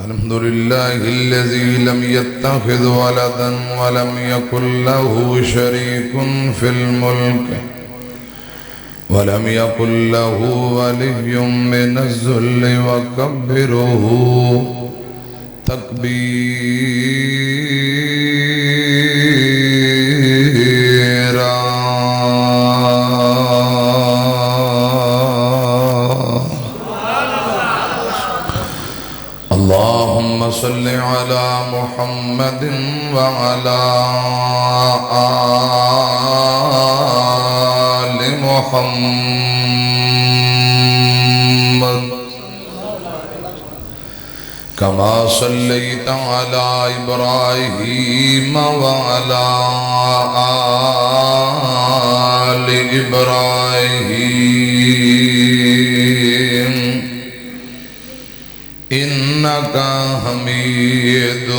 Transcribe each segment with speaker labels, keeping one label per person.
Speaker 1: الحمد لله الذي لم يتخذ ولدا ولم يكن له شريك في الملك ولم يكن له ولي من الذل وكبره تكبيرا اللهم صل على محمد وعلى آل محمد كما صليت على إبراهيم وعلى آل إبراهيم إنك حميد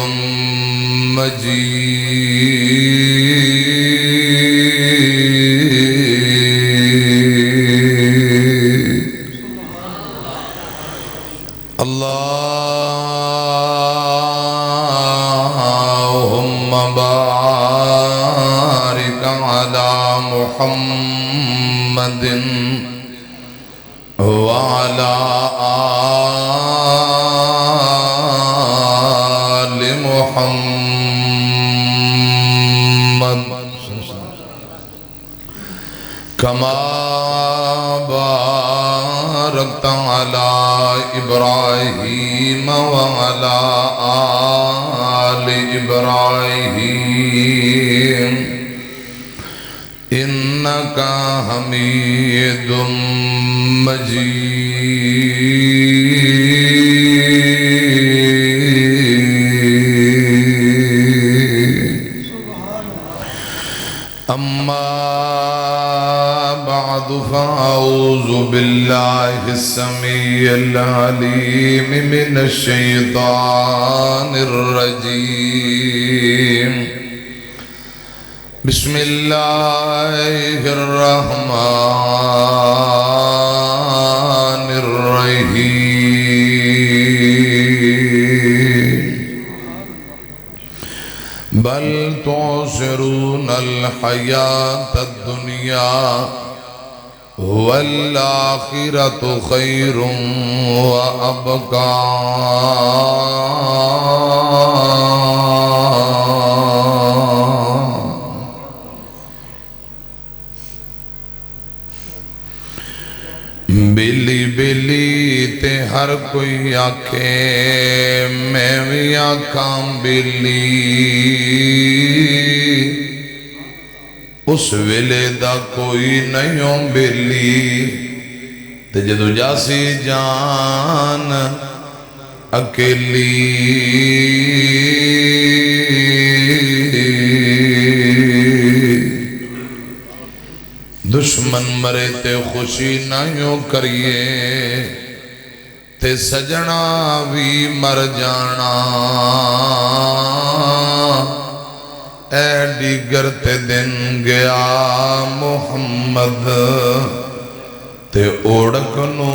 Speaker 1: مجيد اللهم بارك على محمد وعلى آل محمد كما باركت على إبراهيم وعلى آل إبراهيم إنك حميد مجيد أما بعد فأعوذ بالله السميع العليم من الشيطان الرجيم بسم الله الرحمن الرحيم بل تعصرون الحياة الدنيا والآخرة خير وأبقى بلی بلی تے ہر کوئی آکھے میں بھی آکھاں بلی اس ویلے دا کوئی نہیں ہوں بلی تے جدو جاسی جان اکیلی دشمن مرے تے خوشی نہ کریے تے سجنا بھی مر جانا اے دیگر تے دن گیا محمد تے اوڑک نو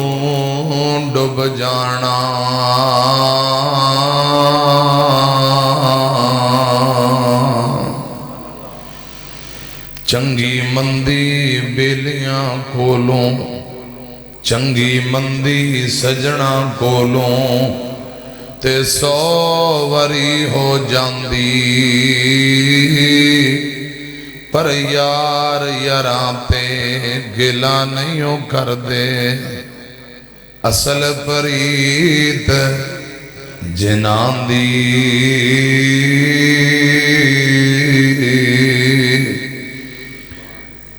Speaker 1: ڈب جانا چنگی مندی بیلیاں کھولوں چنگی مندی سجنا کھولوں تے 100 وری ہو جاندی پر یار یاراں تے گلا نہیں ہو کر دے اصل پریت جنان دی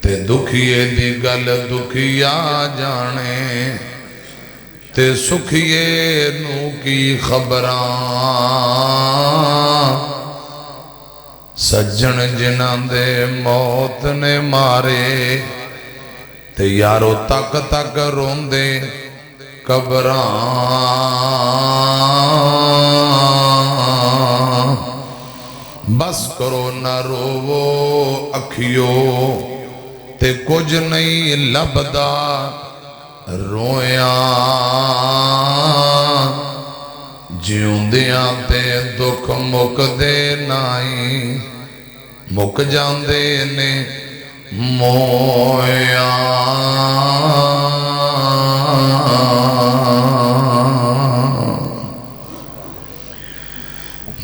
Speaker 1: تے دکھیے دی گل دکھیا جانے تے سکھیے نو کی خبراں سجن جنہاں دے موت نے مارے تے یارو تک تک رون دے قبراں بس کرو نہ روو اکھیو تے کچھ نہیں لبدا رویاں ਜਿਉਂਦਿਆਂ ਤੇ ਦੁੱਖ ਮੁੱਕਦੇ ਨਾਈ, ਮੁੱਕ ਜਾਂਦੇ ਨੇ ਮੋਇਆ।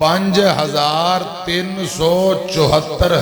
Speaker 1: 5374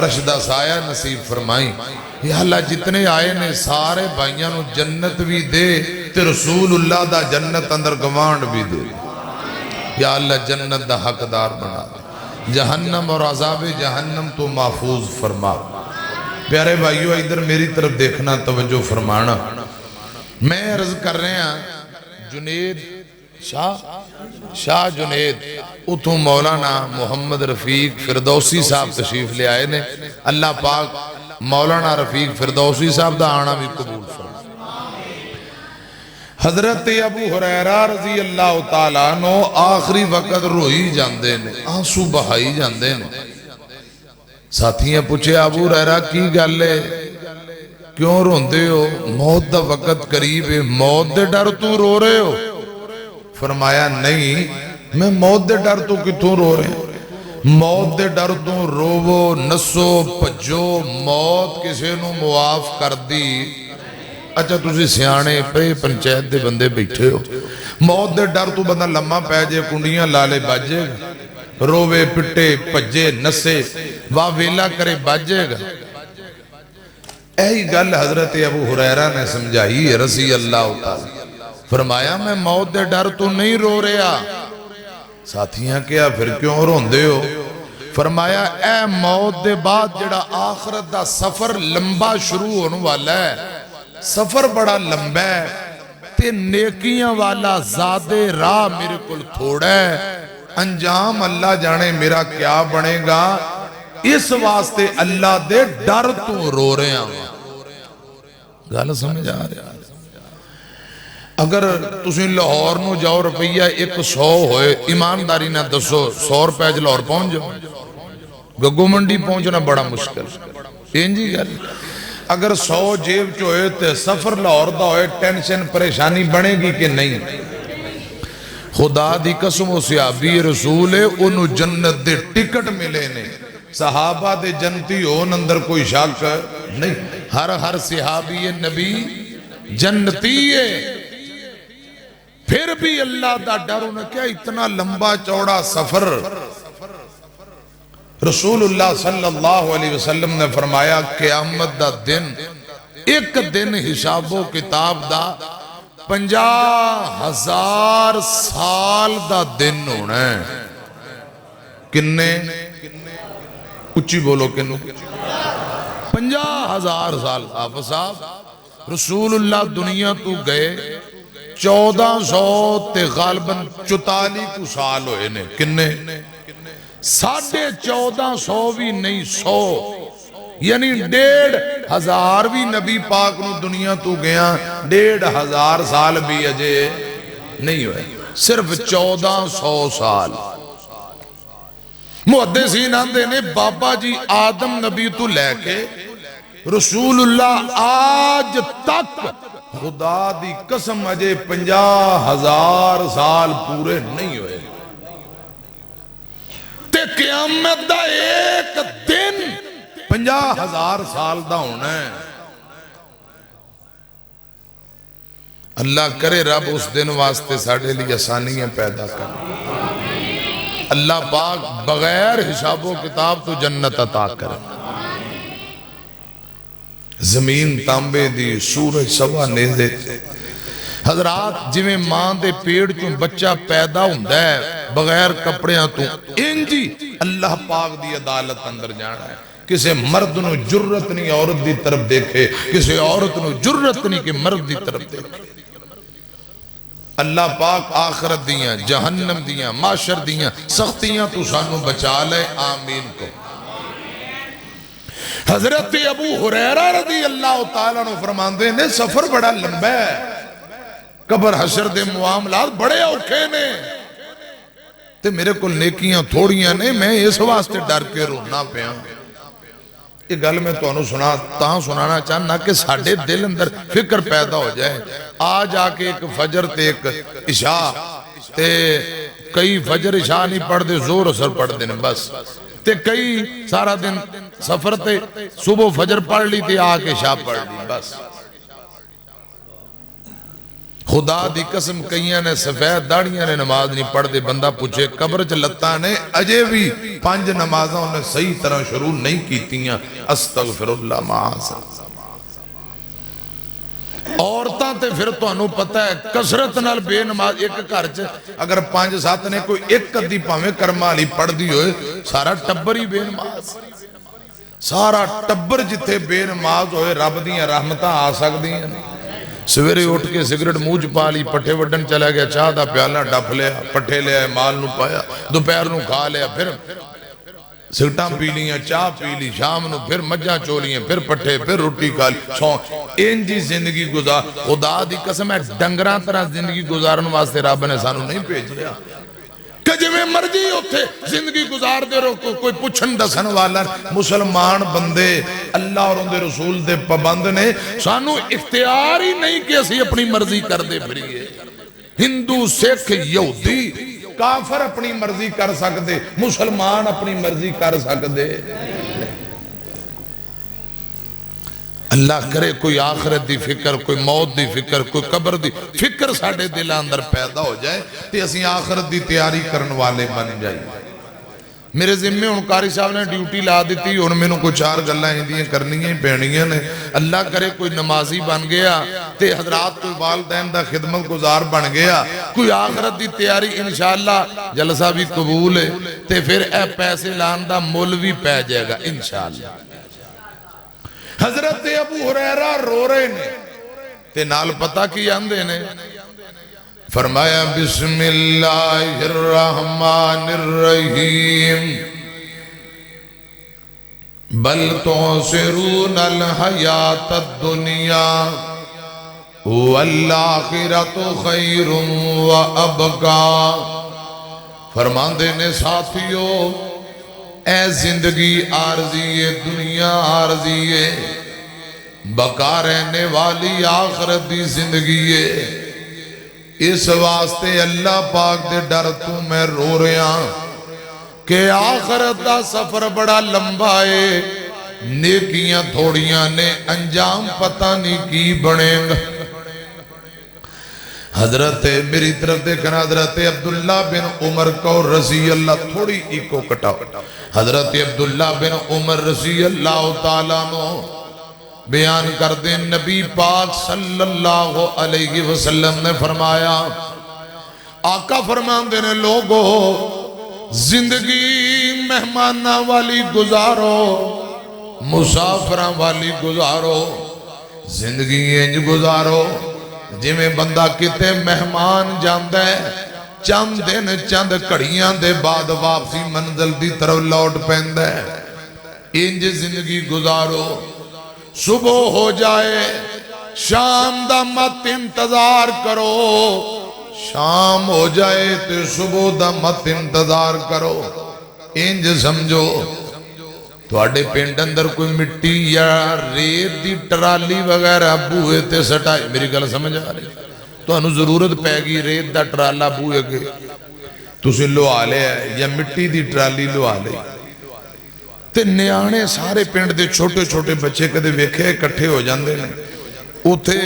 Speaker 1: رشدہ سایہ نصیب فرمائیں یا اللہ جتنے آئے نے سارے بھائیاں نو جنت بھی دے تے رسول اللہ دا جنت اندر گوانڈ بھی دے یا اللہ جنت دا حقدار بنا دے جہنم اور عذاب جہنم تو محفوظ فرما پیارے بھائیو ادھر میری طرف دیکھنا توجہ فرمانا میں عرض کر رہے ہیں جنید شاہ جنید اتھوں مولانا محمد رفیق فردوسی صاحب تشریف لے آئے نے اللہ پاک مولانا رفیق فردوسی صاحب دا آنا بھی قبول فرما حضرت ابو ہریرہ رضی اللہ تعالیٰ نو آخری وقت روئی جاندے نے آنسو بہائی جاندے نے ساتھیاں پوچھے ابو ہریرہ کی گالے کیوں روندے ہو موت دا وقت قریب ہے موت دے ڈر تو رو رہے ہو فرمایا نہیں میں موت دے ڈر تو کتوں رو رہے ہیں موت دے ڈر تو روو نسو پجو موت کسے نو معاف کر دی اچھا تسی سیانے پہ پنچایت دے بندے بیٹھے ہو موت دے ڈر تو بندہ لمحہ پہ جے کنڈیاں لالے باجے گا روے پٹے پجے نسے واویلا کرے باجے گا ایہی گل حضرت ابو ہریرہ نے سمجھائی رضی اللہ تعالی فرمایا میں موت دے ڈر تو نہیں رو رہا ساتھیاں کیا پھر کیوں روندے ہو فرمایا اے موت دے بعد جڑا آخرت دا سفر لمبا شروع ہونے والا ہے سفر بڑا لمبا ہے تے نیکیاں والا زیادہ راہ میرے کل تھوڑا ہے انجام اللہ جانے میرا کیا بنے گا اس واسطے اللہ دے ڈر تو رو رہے ہیں گالہ سمجھ آ رہا ہے اگر تسی لاہور نو جاؤ روپیہ 100 ہوئے ایمانداری نہ دسو 100 روپے لاہور پہنچ جاؤ گگو منڈی پہنچنا بڑا مشکل انجی گل اگر 100 جیب چوئے تے سفر لاہور دا ہوئے ٹینشن پریشانی بنے گی کہ نہیں خدا دی قسم و صحابی رسول ہے انہوں جنت دے ٹکٹ ملے نے صحابہ دے جنتی ہون اندر کوئی شک نہیں ہر صحابی نبی جنتی ہے پھر بھی اللہ دا ڈر انہیں کیا اتنا لمبا چوڑا سفر رسول اللہ صلی اللہ علیہ وسلم نے فرمایا قیامت دا دن ایک دن حساب و کتاب دا 50,000 سال دا دن ہونا ہے کنے اچھی بولو کنو 50,000 سال حافظ صاحب رسول اللہ دنیا تو گئے 1400 تے غالباً 44 کو سال ہوئے نے کنے 1450 بھی نہیں 100 یعنی 1,500 بھی نبی پاک نو دنیا تو گیا 1,500 سال بھی اجے نہیں ہوئے صرف 1400 سال محدثین آندے نے بابا جی آدم نبی تو لے کے رسول اللہ آج تک خدا دی قسم اجے 50,000 سال پورے نہیں ہوئے تے قیامت دا ایک دن 50,000 سال دا ہونا ہے اللہ کرے رب اس دن واسطے ساڑھے لیے آسانیاں پیدا کر اللہ پاک بغیر حساب و کتاب تو جنت عطا کرے زمین تانبے دی سورج سوا نیزے حضرات جی میں ماں دے پیڑ چوں بچہ پیدا ہوندہ ہے بغیر کپڑیاں تو انجی اللہ پاک دی عدالت اندر جانا ہے کسے مرد نو جرت نہیں عورت دی طرف دیکھے کسے عورت نو جرت نہیں کہ مرد دی طرف دیکھے اللہ پاک آخرت دیاں جہنم دیاں معاشر دیاں سختیاں تو سانو بچا لے آمین کو حضرت ابو ہریرہ رضی اللہ تعالیٰ نے فرماندے نے سفر بڑا لمبا ہے قبر حشر دے معاملات بڑے اوکھے نے تے میرے کو نیکیاں تھوڑیاں نے میں اس واسطے ڈر کے رونا پیا یہ گل میں تو انہوں سنانا چاہنا کہ ساڑھے دل اندر فکر پیدا ہو جائے آج آکے ایک فجر تے ایک عشاء تے کئی فجر عشاء نہیں پڑھ دے زور اثر پڑھ دے بس تے کئی سارا دن سفر تے صبح فجر پڑھ لی تے آکے عشاء پڑھ لی بس خدا دی قسم کئیاں نے سفید داڑیاں نے نماز نہیں پڑھ دے، بندہ پوچھے قبر چ لتاں نے اجے بھی 5 نمازاں انہیں صحیح طرح شروع نہیں کیتیاں، استغفر اللہ معاذ۔ عورتاں تے پھر تو انہوں پتہ ہے کسرت نال بے نماز ایک گھر چ اگر 5-7 نے کوئی ایک قدی پاویں کرما لی پڑھ دی ہوئے، سارا ٹبر ہی بے نماز، سارا ٹبر جتھے بے نماز ہوئے رب دیاں رحمتاں آ سکدی ہیں۔ سویرے اٹھ کے سگریٹ منہ چ پا لی، پٹھے وڈن چلا گیا، چاہ دا پیالہ ڈپ لیا، پٹھے لیا، مال نو پایا، دوپہر نو کھا لیا، پھر سگٹاں پی لیاں، چاہ پی لی، شام نو پھر مجھاں چولیاں، پھر پٹھے، پھر روٹی کھا لی، سو انجی زندگی گزار۔ خدا دی قسم ہے ڈنگراں طرح زندگی گزارن واسطے رب نے سانو نہیں بھیجیا کہ جو میں مرضی ہوتے زندگی گزار دے رہو، کوئی پوچھن دسن والا۔ مسلمان بندے اللہ اور ان دے رسول دے پابند نے، سانو اختیار ہی نہیں کہ اسی اپنی مرضی کر دے پھریے۔ ہندو، سکھ، یہودی، کافر اپنی مرضی کر سکتے، مسلمان اپنی مرضی کر سکتے۔ اللہ کرے کوئی آخرت دی فکر، کوئی موت دی فکر، کوئی قبر دی فکر ساڑھے دل اندر پیدا ہو جائے تو اسی آخرت دی تیاری کرن والے بن جائیں۔ میرے ذمہ ان قاری صاحب نے ڈیوٹی لا دیتی، ان میں کوئی 4 گلہ ہندیاں کرنیاں ہی پینیاں نے۔ اللہ کرے کوئی نمازی بن گیا تے حضرات کوئی والدین دا خدمت گزار بن گیا، کوئی آخرت دی تیاری انشاءاللہ جلسہ بھی قبول ہے تے پھر اے پیسے لان دا مول بھی پہ جائے گا انشاءاللہ۔ حضرت ابو ہریرہ رو رہے نے تے نال پتہ کی آندے نے، فرمایا بسم اللہ الرحمن الرحیم بل تؤثرون الحیات الدنیا والآخرۃ خیر وابقا۔ فرماندے نے ساتھیو، اے زندگی عارضی ہے، دنیا عارضی ہے، بقا رہنے والی آخرت دی زندگی ہے۔ اس واسطے اللہ پاک دے ڈر تو میں رو رہا کہ آخرت دا سفر بڑا لمبا ہے، نیکیاں تھوڑیاں نے، انجام پتہ نہیں کی بنے گا۔ حضرت میری طرف دیکھنا، حضرت عبداللہ بن عمر کو رضی اللہ، تھوڑی ایکو کٹاؤ، حضرت عبداللہ بن عمر رضی اللہ تعالیٰ عنہ بیان کر دیں، نبی پاک صلی اللہ علیہ وسلم نے فرمایا، آقا فرمان دینے لوگو زندگی مہمانہ والی گزارو، مسافرہ والی گزارو، زندگی انج گزارو جی میں بندہ کتے مہمان جاندہ ہے، چند دن چند کڑیاں دے بعد واپسی منزل دی طرف لوٹ پہندہ ہے۔ انج زندگی گزارو، صبح ہو جائے شام دا مت انتظار کرو، شام ہو جائے تو صبح دا مت انتظار کرو۔ انج سمجھو تواڈے پنڈ اندر کوئی مٹی یا ریت دی ٹرالی وغیرہ بوئے تے سٹائے، میری گل سمجھ آ رہی، تو انہوں ضرورت پہ گی ریت دا ٹرالا بوئے گے تو سے لو آلے ہے یا مٹی دی ٹرالی لو آلے تے نیانے سارے پنڈ دے چھوٹے چھوٹے بچے کدے ویکھے کٹھے ہو جاندے نے، اوتھے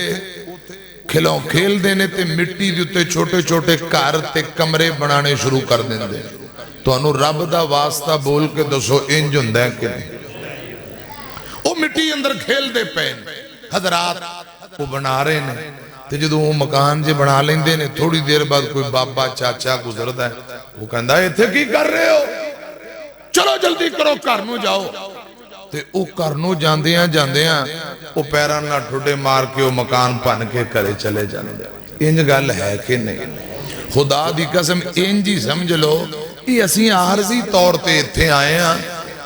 Speaker 1: کھلوں کھیل دینے تے مٹی دیتے چھوٹے چھوٹے کار تے کمرے بنانے شروع کر دیں دے، تو انہوں رب دا واسطہ بول کے دسو انج ہندہ ہے کہ نہیں؟ او مٹی اندر کھیل دے پین حضرات وہ بنا رہے ہیں تے جدو وہ مکان جے بنا لیں دے نے، تھوڑی دیر بعد کوئی بابا چاچا گزر دا ہے، وہ کہندہ ہے اتھے کی کر رہے ہو، چلو جلدی کرو کرنو جاؤ تے او کرنو جاندے ہیں او پیران نہ ٹھوٹے مار کے او مکان پن کے کرے چلے جاندے۔ انج گل ہے کہ نہیں؟ خدا دی قسم انجی سمجھ لو یہ اسی عارضی طور تے اتھے آئے ہیں،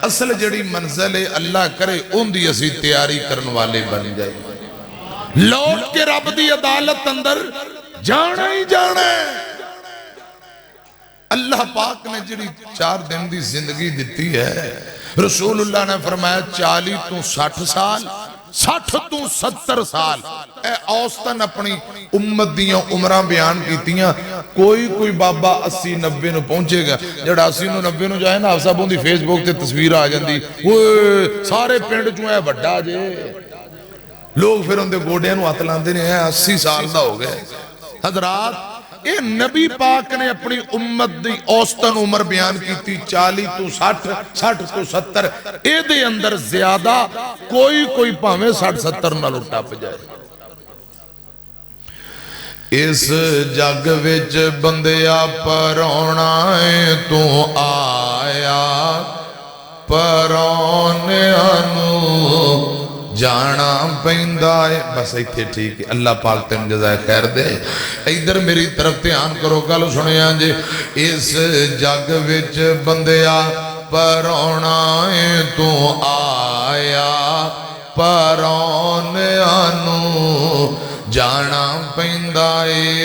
Speaker 1: اصل جڑی منزل ہے اللہ کرے ان دی اسی تیاری کرن والے بن جائے، لوٹ کے رب دی عدالت اندر جانا ہی جانا ہے۔ اللہ پاک نے جڑی 4 دن دی زندگی دیتی ہے، رسول اللہ نے فرمایا 40 تو 60 سال، 60 تو 70 سال، اے اوسطن اپنی امت دیاں عمرہ بیان کیتیاں، کوئی بابا 80-90 نو پہنچے گا، جڑا 80-90 نو جائے نا، صاحب ہوندی فیس بک تے تصویر آ جاندی، سارے پینڈ چوں ہے بڑا جے، لوگ پھر ان دے گوڑیاں نو اتلاندے نے 80 سال دا ہو گئے، حضرات یہ نبی پاک نے اپنی امت دی اوسطن عمر بیان کی تھی 40 تو 60 60 تو 70 اے دے اندر زیادہ کوئی پاہمیں 60 70 نہ لٹا پہ جائے اس جگ وچ بندیا پرونا ہے تو آیا پرونیانو جانا پہندہ ہے بس ایتھے ٹھیک ہے اللہ پاک تین جزائے خیر دے ادھر میری طرف دھیان کرو گل سنیا جے اس جگ وچ بندیا پرونا ہے تو آیا پرونیانو جانا پہندہ ہے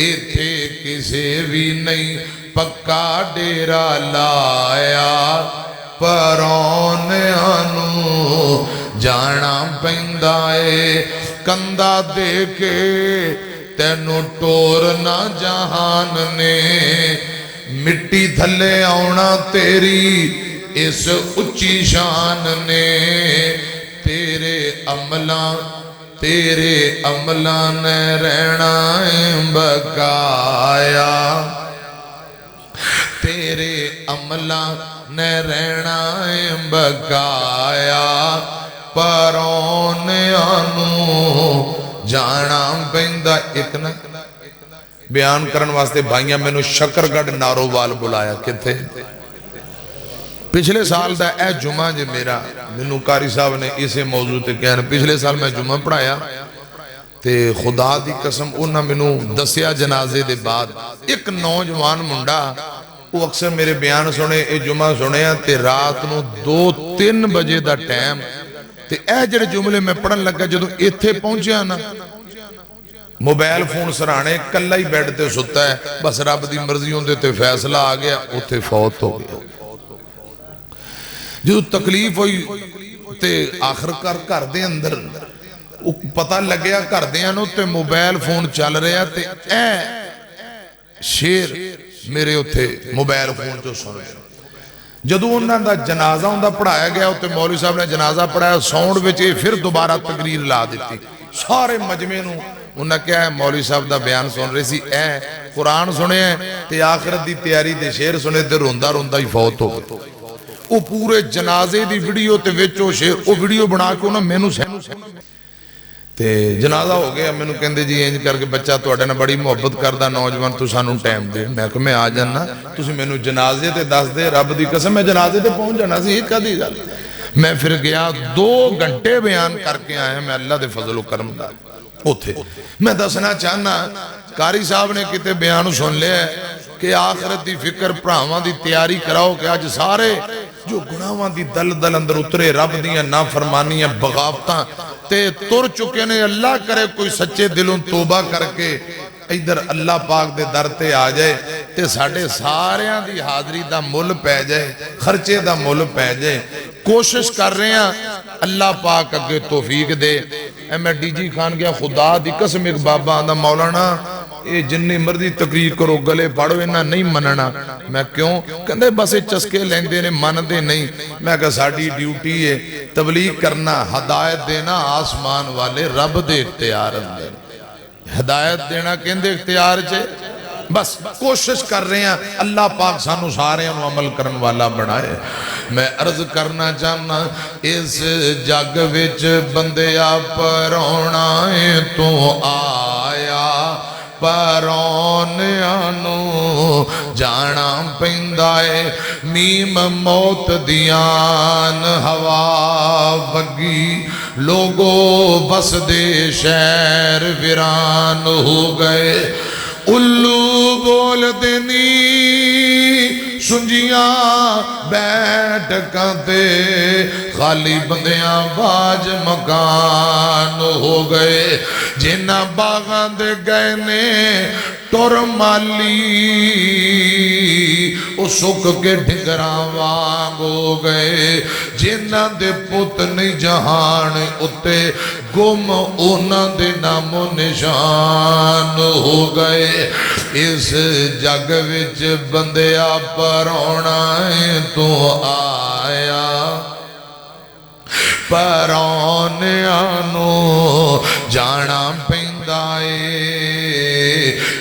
Speaker 1: ایتھے کسے بھی نہیں پکا ڈیرا لایا پرونیانو جانا پہندہ ہے کندہ دے کے تینو ٹورنا جہان نے مٹی تھلے آونا تیری اس اچھی شان نے تیرے عملان نے رہنا بقایا تیرے عملان نے رہنا بقایا پرونیانو جانا پہندہ اتنا بیان کرن واسطے بھائیاں میں نے شکرگڑھ نارووال بلایا کتھے پچھلے سال دا اے جمعہ جے میرا منو کاری صاحب نے اسے موضوع تے کہنا پچھلے سال میں جمعہ پڑھایا تے خدا دی قسم انہا منو دسیا جنازے دے بعد ایک نوجوان منڈا وہ اکثر میرے بیان سنے اے جمعہ سنے تے رات نو 2-3 بجے دا ٹائم تے اے جڑے جملے میں پڑھن لگا جدو ایتھے پہنچیا نا موبائل فون سرانے کلہ ہی بیٹھ تے ستا ہے بس رب دی مرضیوں دے تے فیصلہ آگیا اتھے فوت ہو گیا جو تکلیف ہوئی تے آخر کر دے اندر پتہ لگیا کر دے انو تے موبائل فون چل رہا تے اے شیر میرے اتھے موبائل فون جو سن رہے جدو انہاں دا جنازہ انہاں پڑھایا گیا اتھے مولوی صاحب نے جنازہ پڑھایا ساؤنڈ وچے پھر دوبارہ تقریر لا دیتی سارے مجمع نو انہاں کیا ہے مولوی صاحب دا بیان سن رہے سی اے قرآن سنے ہیں تے آخرت دی تیاری دے شیر سنے تے روندہ ہی فوت ہو گئے وہ پورے جنازے دی ویڈیو تے ویچو شیر وہ ویڈیو بنا کے انہاں میں نو تے جنازہ ہو گیا میں نو کہندے جی انج کر کے بچہ تو اٹھے نا بڑی محبت کردہ نوجوان تو سانوں ٹائم دے میں کہا میں آ جانا تو سی میں نو جنازے تے دس دے رب دی قسم میں جنازے تے پہنچ جانا سی ایک دی گل میں پھر گیا 2 گھنٹے بیان کر کے آیا میں اللہ دے فضل و کرم دا اتھے میں دسنا چاہنا کاری صاحب نے کتے بیان سن لے کہ آخرت دی فکر پراہاں دی تیاری کراؤ کہ آج سارے جو گناہاں دی دل اندر اترے رب دیاں نافرمانیاں بغاوتاں تے تر چکے نے اللہ کرے کوئی سچے دلوں توبہ کر کے ادھر اللہ پاک دے در تے آ جائے تے ساڑھے ساریاں دی حاضری دا مل پہ جائے خرچے دا مل پہ جائے کوشش کر رہے ہیں اللہ پاک اگے توفیق دے اے میں ڈی جی خان گیا خدا دی قسم ایک بابا آندہ مولانا اے جنی مردی تقریر کرو گلے پاڑو انہا نہیں مننا میں کیوں کہندے بس چسکے لیندے نے مندے نہیں میں کہا ساڑھی ڈیوٹی ہے تبلیغ کرنا ہدایت دینا آسمان والے رب دے اختیار اندر ہدایت دینا کہندے اختیار چھے بس کوشش کر رہے ہیں اللہ پاک سانو سارے انو عمل کرن والا بڑھائے میں عرض کرنا چاہنا اس جگ وچ بندیا پرونا تو آیا پرونیانو جانا پہندائے میم موت دیان ہوا وگی لوگو بس دے شہر ویران ہو گئے الو بول دینی سنجیاں بیٹھ کانتے خالی بندیاں باج مکان ہو گئے جنہ باغاں دے گئے نے ٹور مالی او سکھ کے ڈھگراں وانگ ہو گئے جنہ دے پت نہیں جہان اتے گم اونا دے نام و نشان ہو گئے اس جگ وچ بندیا پرونا تو آیا پرونیانو جانا پہندہ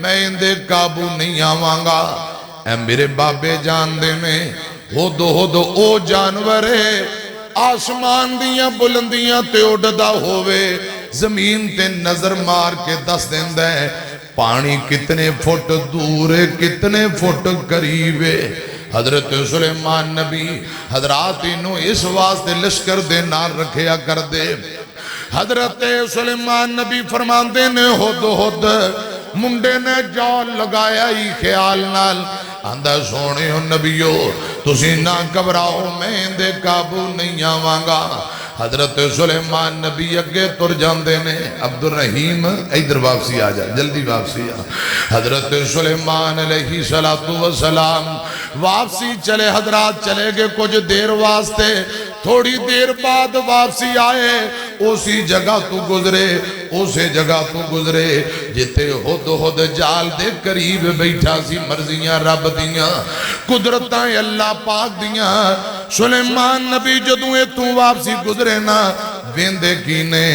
Speaker 1: میں اندے قابو نہیں آوانگا۔ اے میرے بابے جان دے نے ہو دو او جانورے آسمان دیاں بلندیاں تے اڑدا ہووے زمین تے نظر مار کے دس دیندہ ہے پانی کتنے فٹ دور ہے کتنے فٹ قریب ہے۔ حضرت سلیمان نبی حضرات انہوں اس واسطے لشکر دے نال رکھیا کر دے۔ حضرت سلیمان نبی فرمان دے نے ہد منڈے نے جال لگایا ہی خیال نال آندہ سونے ہو نبیو تسی نہ گھبراؤ میں دے قابو نہیں آوانگا۔ حضرت سلیمان نبی اگے تر جاندے نے عبد الرحیم ادھر واپسی آ جا جلدی واپسی آ۔ حضرت سلیمان علیہ السلام واپسی چلے حضرات چلے گے کچھ دیر واسطے تھوڑی دیر بعد واپسی آئے اسی جگہ تو گزرے جتے ہد جال دے قریب بیٹھا سی مرضیاں رب دیاں قدرتاں اللہ پاک دیاں۔ سلیمان نبی جدوں تو واپسی گزرے نا ویندے کینے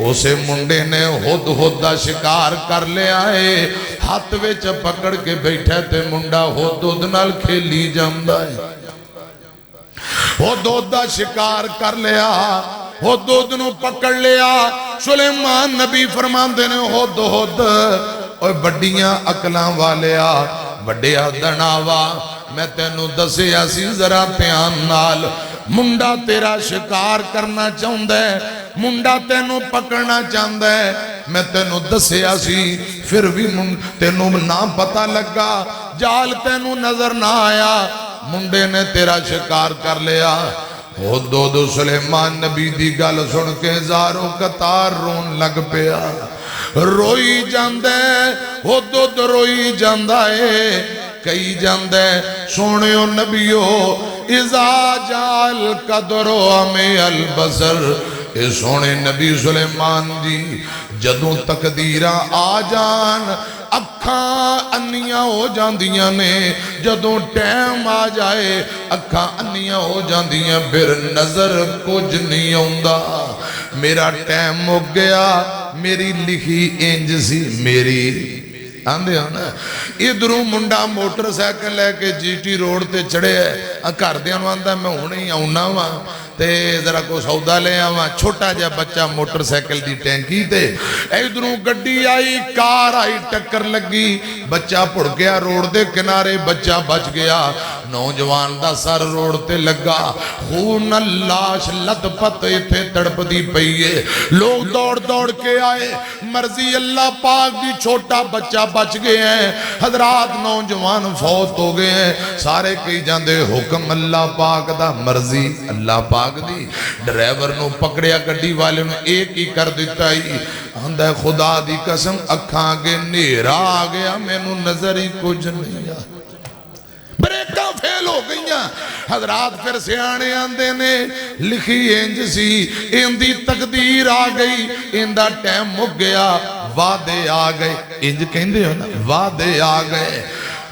Speaker 1: اسے منڈے نے ہد دا شکار کر لے آئے ہاتھ وچ پکڑ کے بیٹھے تے منڈا ہد نال کھیلی جاندہ ہے۔ ہد دا شکار کر لیا ہد نو پکڑ لیا۔ سلیمان نبی فرمان دینے ہد اور بڑیاں اکلاں والیا بڑیا دناوا میں تینوں دسے ایسی ذرا تیان نال منڈا تیرا شکار کرنا چاہندہ ہے منڈا تینوں پکڑنا چاہندہ ہے میں تینوں دسے ایسی پھر بھی تینوں نہ پتہ لگا جال تینوں نظر نہ آیا منڈے نے تیرا شکار کر لیا۔ ہد سلیمان نبی دی گل سن کے زاروں قطار رون لگ پیا روئی جاندے ہد روئی جاندہ ہے کئی جاندے سونیو نبیو اذا جال قدرو ہمیں البصر اے سونے نبی سلیمان جی جدوں تقدیرہ آ جان اکھاں انیاں ہو جاندیاں نے جدوں ٹیم آ جائے اکھاں انیاں ہو جاندیاں پھر نظر کچھ نہیں ہوندہ میرا ٹیم ہو گیا میری لکھی انج سی میری آندھے ہو نا ادھروں منڈا موٹر سیکل لے کے جی ٹی روڈ تے چڑھے ہے گھر دیاں آندھا میں ہونے ہی آؤنا ہوا تے ذرا کو سودا لے آواں چھوٹا جا بچہ موٹر سیکل دی ٹینکی تے ادھروں گڈی آئی کار آئی ٹکر لگی بچہ پڑ گیا روڈ دے کنارے بچہ بچ گیا نوجوان دا سر روڈ تے لگا خون لاش لت پت ایتھے تڑپ دی پئیے لوگ دوڑ دوڑ کے آئے مرضی اللہ پاک دی چھوٹا بچہ بچ گئے ہیں حضرات نوجوان فوت ہو گئے ہیں سارے کئی جاندے حکم اللہ پاک دا مرضی اللہ پاک دی ڈرائیور نو پکڑیا گڈی والے نو ایک ہی کر دیتا ہی آندہ خدا دی قسم اکھاں آگے نیرا آگیا میں نو نظر ہی کچھ نہیں آ بریکاں فیل ہو گئیاں حضرات پھر سیانے آندے نے لکھی انج سی اندی تقدیر آ گئی اندہ ٹیم مک گیا وعدے آ گئے انج کہندے ہو نا وعدے آ گئے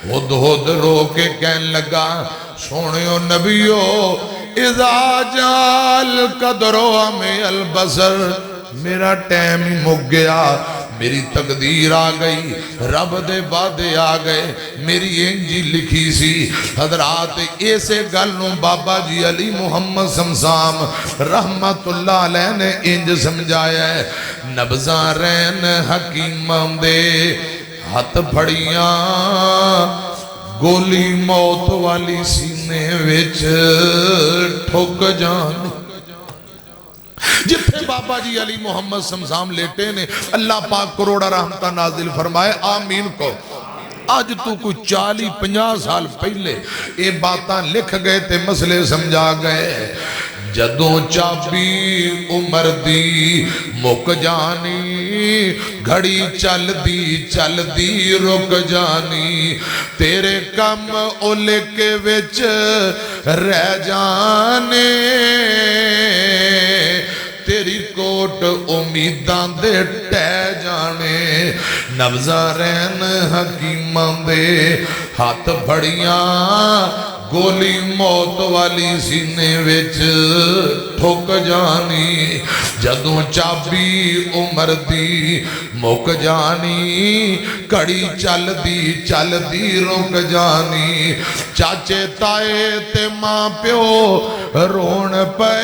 Speaker 1: ہد رو کے کہن لگا سونیو نبیو اذا جال قدرو ہمیں البصر میرا ٹیم ہی مک گیا میری تقدیر آ گئی رب دے وعدے آ گئے میری انجی لکھی سی حضرات ایسے گلوں بابا جی علی محمد سمسام رحمت اللہ علیہ نے انج سمجھایا ہے نبزاں رین حکیماں دے ہاتھ پھڑیاں گولی موت والی سینے وچ ٹھک جان جتھے بابا جی علی محمد سمسام لیٹے نے اللہ پاک کروڑا رحمتہ نازل فرمائے آمین کو آج تو کوئی 40-50 سال پہلے یہ باتاں لکھ گئے تھے مسئلے سمجھا گئے جدوں چابی عمر دی مک جانی گھڑی چل دی رک جانی تیرے کم اولے کے وچ رہ جانے تیری کوٹ امیدان دے ٹہ جانے نبزہ رہن حکیمان دے ہاتھ پھڑیاں گولی موت والی سینے وچ ٹھک جانی جدوں چابی عمر دی مک جانی کڑی چل دی رک جانی چاچے تائے تے ماں پیو رون پے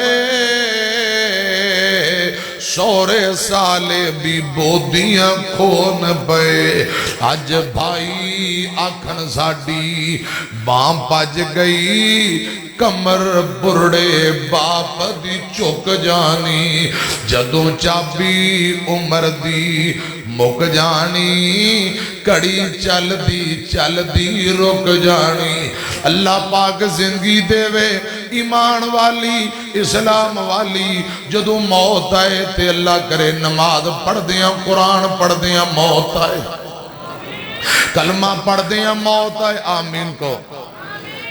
Speaker 1: سورے سالے بھی بودیاں کھون پے اج بھائی آکھن ساڈی بام پج گئی کمر برڑے باپ دی چک جانی جدوں چابی عمر دی مک جانی کڑی چل دی رک جانی اللہ پاک زندگی دے وے ایمان والی اسلام والی جدوں موت آئے تے اللہ کرے نماز پڑھ دیاں قرآن پڑھ دیاں موت آئے کلمہ پڑھ دیاں موت آئے آمین کو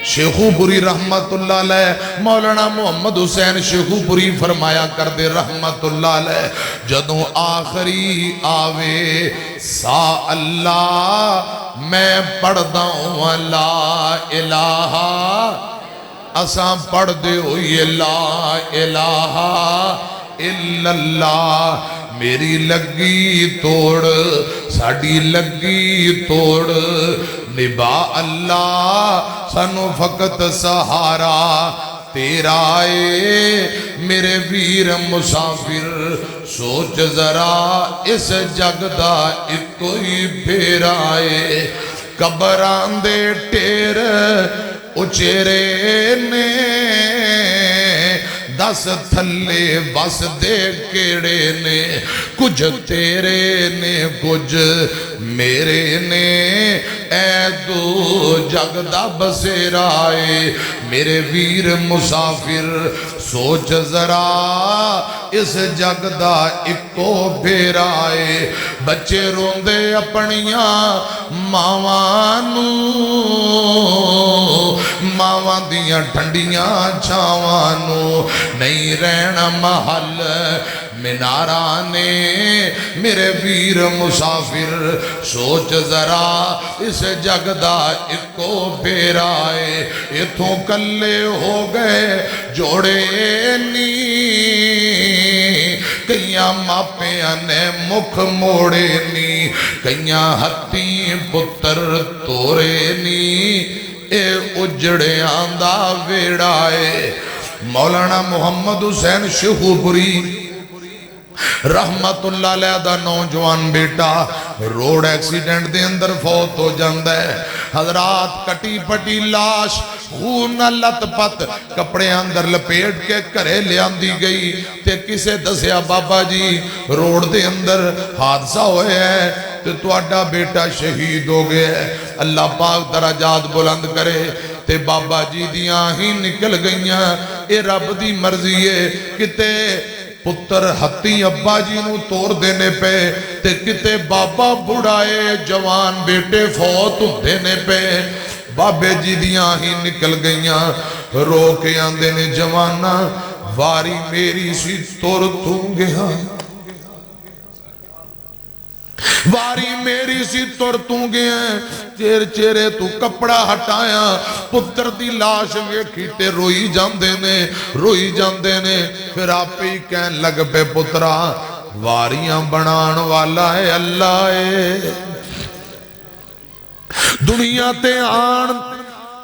Speaker 1: شیخو پوری رحمت اللہ علیہ مولانا محمد حسین شیخو پوری فرمایا کر دے رحمت اللہ علیہ جدوں آخری آوے سا اللہ میں پڑھ داؤں لا الہ اساں پڑھ دے ہوئی لا الہ الا اللہ میری لگی توڑ ساڑی لگی توڑ نبا اللہ سنو فقط سہارا تیرا میرے ویر مسافر سوچ ذرا اس جگ دا کوئی پھیرائے قبران دے ٹیر اچیرے نے دس تھلے بس دے کیڑے نے کچھ تیرے نے کچھ میرے نے اے دو جگ دا بسیرائے میرے ویر مسافر سوچ ذرا اس جگ دا اکو پھیرائے بچے روندے اپنیاں ماوانو ماوان دیاں ٹھنڈیاں چھاوانو نہیں رہنا محل منارانے میرے ویر مسافر سوچ ذرا اس جگ دا اکو پھیرائے اتھوں کلے ہو گئے جوڑے نی کئیاں ماپیاں نے مکھ موڑے نی کئیاں ہتھی پتر تورے نی اے اجڑے آندہ ویڑائے مولانا محمد حسین شیخو پوری رحمت اللہ علیہ دا نوجوان بیٹا روڈ ایکسیڈنٹ دے اندر فوت ہو جاندہ ہے حضرات کٹی پٹی لاش خون لت پت کپڑے اندر لپیٹ کے کرے لے آندی گئی تے کسے دسیا بابا جی روڈ دے اندر حادثہ ہوئے ہے تو اڈا بیٹا شہید ہو گئے ہے اللہ پاک درجات بلند کرے تے بابا جی دیاں ہی نکل گئیاں اے رب دی مرضی ہے کتے پتر ہتھی ابا جی نو توڑ دینے پہ تے کتے بابا بڑھائے جوان بیٹے فوت دینے پہ بابے جی دیاں ہی نکل گئیاں رو کے آندے نے جوانا واری میری سی توڑ توں گیا واری میری سی توڑ توں گیا چیرے تو کپڑا ہٹایا پتر دی لاش ویکھی تے روئی جاندے نے پھر آپ ہی کہن لگ پہ پترا واریاں بنان والا ہے اللہ ہے دنیا تے آن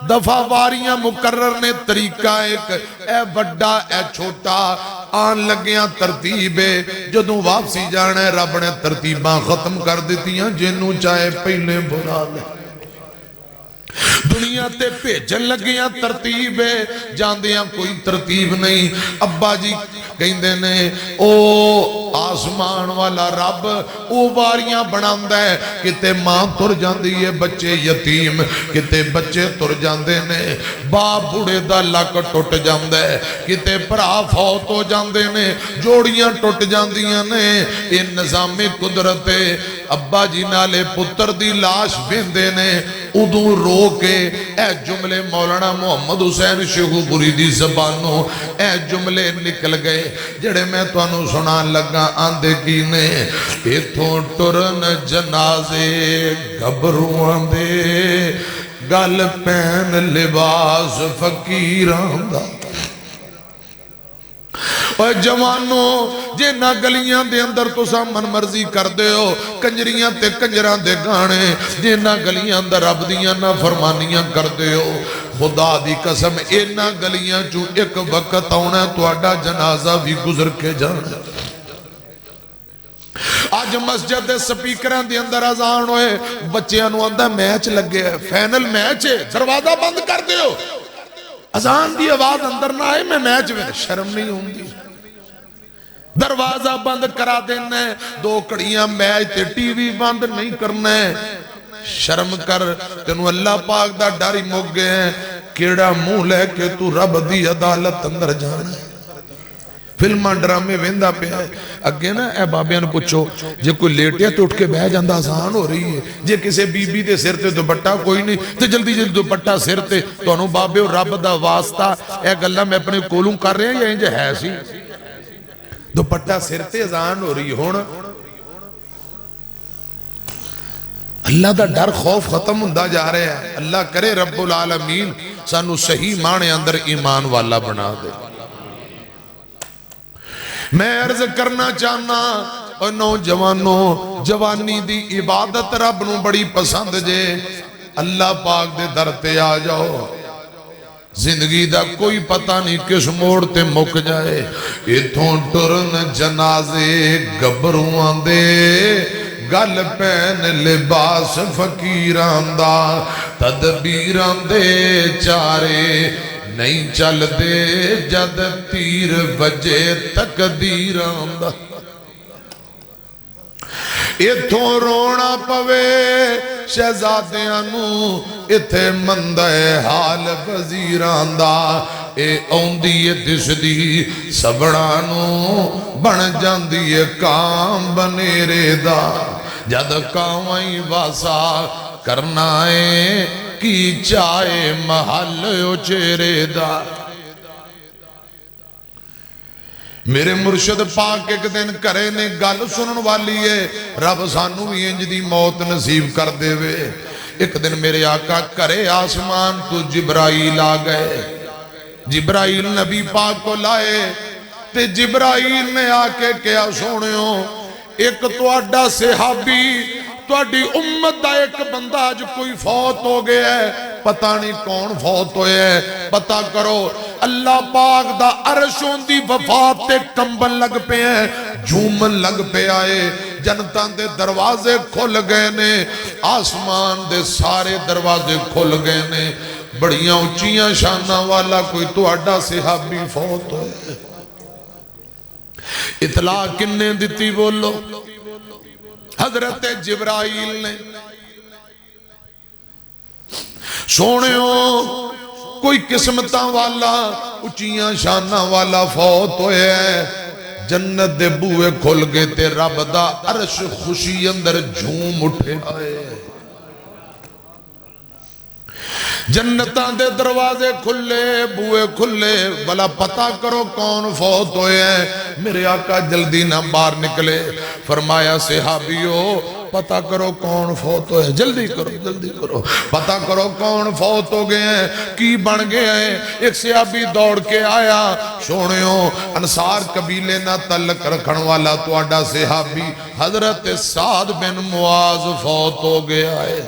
Speaker 1: دفعہ واریاں مقرر نے طریقہ ایک اے بڑا اے چھوٹا آن لگیاں ترتیبے جدوں واپسی جانا ہے رب نے ترتیباں ختم کر دیتیاں جنوں چاہے پہلے بنا لے دنیا تے بھیجن لگیاں ترتیب جاندیاں کوئی ترتیب نہیں ابا جی کہندے نے او آسمان والا رب او واریاں بناندہ ہے کتے ماں تر جاندی ہے بچے یتیم کتے بچے تر جاندے نے باپ بڑے دا لک ٹوٹ جاندہ ہے کتے پرا فوت ہو جاندے نے جوڑیاں ٹوٹ جاندیاں نے ان نظام قدرت ابا جی نالے پتر دی لاش بیندے نے ادھوں رو کے اے جملے مولانا محمد حسین شیخو پوری دی زبانوں اے جملے نکل گئے جڑے میں تو انہوں سنا لگا آندے کی نے ایتھوں ٹرن جنازے گھبروان دے گل پین لباس فقیراں دا اور جوانوں جنہ گلیاں دے اندر تو سا من مرضی کر دے ہو کنجریاں تے کنجران دے گانے جنہ گلیاں اندر رب دیاں نہ فرمانیاں کر دے ہو خدا دی قسم اینا گلیاں جو ایک وقت آنا تو آڈا جنازہ بھی گزر کے جانا آج مسجد دے سپیکران دے اندر آزان ہوئے بچیانو اندر میچ لگے ہیں فینل میچ ہے دروازہ بند کر دے ہو آزان دی آواز اندر نہ آئے میں میچ میں شرم نہیں ہوں دی دروازہ بند کرا دینا ہے دو کڑیاں میچ تے ٹی وی بند نہیں کرنا ہے شرم کر تینو اللہ پاک دا ڈاری مک گئے ہیں کیڑا منہ لے کے تو رب دی عدالت اندر جانا ہے فلماں ڈرامے ویندہ پہ ہے اگے نا اے بابیاں پوچھو جے کوئی لیٹیا تو اٹھ کے بہ جاندہ آسان ہو رہی ہے جے کسے بی بی دے سر تے دوپٹہ کوئی نہیں تے جلدی جلدی دوپٹہ سر تے تو انہوں بابے رب دا واسطہ اے گلہ میں اپنے کولوں کر رہے ہیں یا انجھے ہے سی دوپٹہ سر تے آسان ہو رہی ہونا اللہ دا ڈر خوف ختم ہوندہ جا رہے ہیں اللہ کرے رب العالمین سانو صحیح مانے اندر ایمان والا بنا دے میں عرض کرنا چاہنا اور نوجوانوں جوانی دی عبادت رب نو بڑی پسند جے اللہ پاک دے درتے آ جاؤ زندگی دا کوئی پتہ نہیں کس موڑ تے مک جائے اتھوں ٹرن جنازے گبروان دے گل پین لباس فقیران دا تدبیران دے چارے نہیں چل دے جد تیر وجے تقدیران دا اتھوں رونا پوے شہزادیاں نو اتھے مندہ حال وزیران دا اے اوندی دس دی سبڑانو بن جاندی کام بنیرے دا جد کامائی واسا کرنا ہے کی چائے محل اچھرے دا میرے مرشد پاک ایک دن کرے نے گل سنن والی ہے رب سانو بھی انج دی موت نصیب کر دے وے ایک دن میرے آقا کرے آسمان تو جبرائیل آ گئے جبرائیل نبی پاک کو لائے تے جبرائیل نے آ کے کیا سونیوں ایک تو اڈا صحابی تو اڈی امت دا ایک بندہ جو کوئی فوت ہو گیا ہے پتہ نہیں کون فوت ہوئے ہے پتہ کرو اللہ پاک دا عرشوں دی وفات تے کمبن لگ پہ ہیں جھومن لگ پہ آئے جنتان دے دروازے کھل گئے نے آسمان دے سارے دروازے کھل گئے نے بڑیاں اچھیاں شانہ والا کوئی تو اڈا صحابی فوت ہوئے اطلاع کننے دیتی بولو حضرت جبرائیل نے سونیوں کوئی قسمتاں والا اچھیاں شانہ والا فوت ہوئے ہیں جنت دے بوئے کھل گئے تے رب دا عرش خوشی اندر جھوم اٹھے آئے جنتاں دے دروازے کھلے بوئے کھلے بلا پتہ کرو کون فوت ہوئے ہیں میرے آقا جلدی نہ باہر نکلے فرمایا صحابیو پتہ کرو کون فوت ہوئے جلدی کرو پتہ کرو کون فوت ہو گئے ہیں کی بن گئے ہیں ایک صحابی دوڑ کے آیا سونیوں انصار قبیلے نہ تعلق رکھن والا تو اڈا صحابی حضرت سعد بن معاذ فوت ہو گیا ہے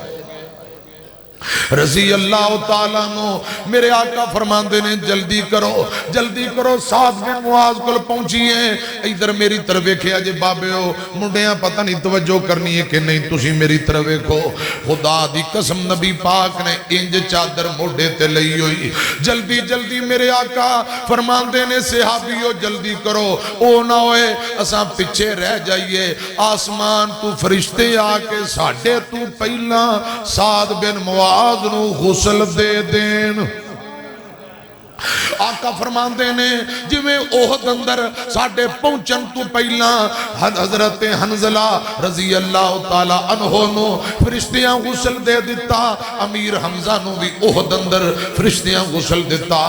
Speaker 1: رضی اللہ تعالیٰ نو میرے آقا فرماندے نے جلدی کرو سعد بن معاذ کل پہنچی ہیں ادھر میری طرف کیا جے بابے ہو منڈیاں پتہ نہیں توجہ کرنی ہے کہ نہیں تسی میری طرف کو خدا دی قسم نبی پاک نے انج چادر موڑے تے لئی ہوئی جلدی میرے آقا فرماندے نے صحابیو جلدی کرو او نہ ہوئے اساں پچھے رہ جائیے آسمان تو فرشتے آ کے ساڑھے تو پہلا سعد بن معاذ نو غسل دے دین آقا فرماندے نے جویں احد اندر ساڈے پہنچن تو پہلا حضرت حنزلہ رضی اللہ تعالی عنہ نو فرشتیاں غسل دے دیتا، امیر حمزہ نو بھی احد اندر فرشتیاں غسل دیتا۔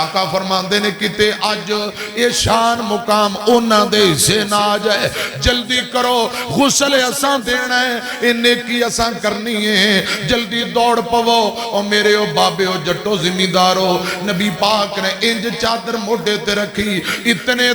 Speaker 1: آقا فرماندے نے کتے اج یہ شان مقام اونا دے حصے نہ آ جائے، جلدی کرو غسل اساں دینا ہے، یہ نیکی اساں کرنی ہے، جلدی دوڑ پو او میرے او بابے او جٹو زمیندارو۔ نبی پاک نے انج چادر موڑے تے رکھی، اتنے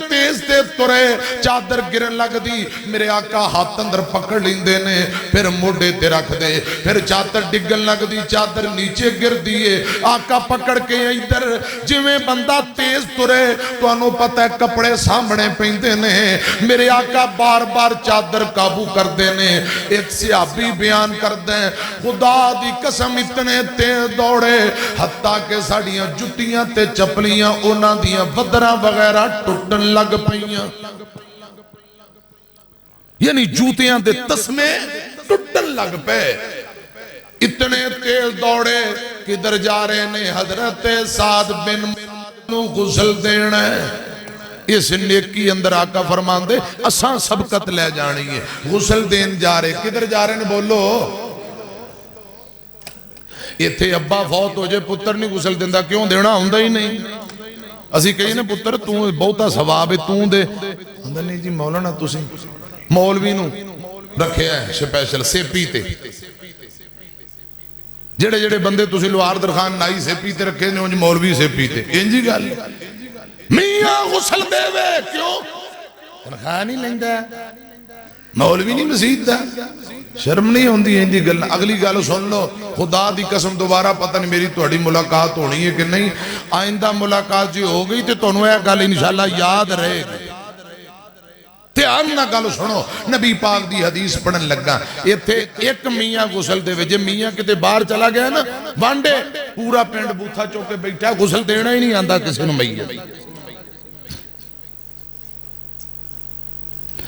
Speaker 1: تیز تے ترے چادر گرن لگ دی، میرے آقا ہاتھ اندر پکڑ لیندے نے، پھر موڑے تے رکھ دے، پھر چادر ڈگن لگ دی، چادر نیچے گر دیئے، آقا پکڑ کے ادھر جویں بندہ تیز ترے تو انہوں پتہ ہے کپڑے سامنے پہندے نے، میرے آقا بار بار چادر قابو کر دینے۔ ایک صحابی بیان کر دیں خدا دی قسم اتنے تیز دوڑے حتیٰ کہ ساڑیاں جٹیاں تے چپلیاں اونا دیاں ودرہ وغیرہ ٹوٹن لگ پئیاں، یعنی جوتیاں دے تسمے ٹوٹن لگ پے، اتنے تیز دوڑے کدھر جا رہے نے حضرت سعد بن نو غسل دینا ہے۔ اس نیکی اندر آقا فرمان دے اساں سبقت لے جانی ہے، غسل دین جا رہے کدھر جا رہے نے بولو؟ یہ تھے ابا فوت ہو جائے پتر نہیں غسل دیندہ، کیوں دینا ہوندہ ہی نہیں؟ اسی کہیں نا پتر تو بہتا ثواب ہے تو دے ہوندہ نہیں جی مولانا تسی مولوی نو رکھے ہیں سپیشل سے پیتے جڑے جڑے بندے تسی لوار درخان نائی سے پیتے رکھے نے مولوی سے پیتے انجی گالی میاں غسل دے وے کیوں تنخواہ نہیں لیندہ مولوی نہیں مسید دا شرم نہیں ہوندی ہے انجی گل اگلی گالو سن لو خدا دی قسم دوبارہ پتہ نہیں میری توڑی ملاقات ہونی ہے کہ نہیں آئندہ ملاقات جی ہو گئی تے تونوں ہے گل انشاءاللہ یاد رہے گی دھیان نہ گل سنو نبی پاک دی حدیث پڑھن لگا یہ تھے ایک میاں غسل دے وجہ میاں کتے باہر چلا گیا نا وانڈے پورا پینڈ بوتھا چوکے بیٹھا غسل دینا ہی نہیں آندہ کسی نو میاں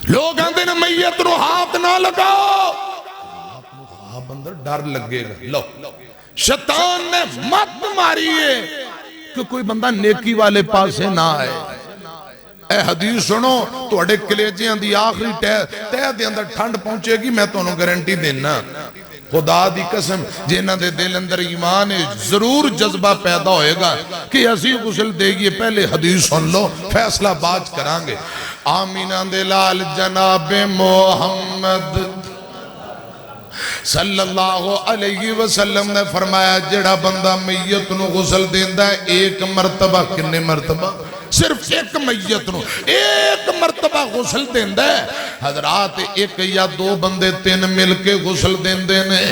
Speaker 1: لوگ آندے نا میت نو ہاتھ نہ لگاؤ خواب اندر ڈر لگے گا لو شیطان نے مت ماری ہے کہ کوئی بندہ نیکی والے پاس سے نہ آئے اے حدیث سنو تو اڑے کلیجیاں دی آخری تہ دے اندر ٹھنڈ پہنچے گی میں تو انہوں گارنٹی دینا خدا دی قسم جنہ دے دل اندر ایمان ضرور جذبہ پیدا ہوئے گا کہ اسی غسل دے گی پہلے حدیث سن لو فیصلہ باز کرانگے آمینہ دلال جناب محمد صلی اللہ علیہ وسلم نے فرمایا جڑا بندہ میت نو غسل دیندہ ہے ایک مرتبہ کنے مرتبہ صرف ایک میت نو ایک مرتبہ غسل دیندہ ہے حضرات ایک یا دو بندے تین مل کے غسل دیندے نے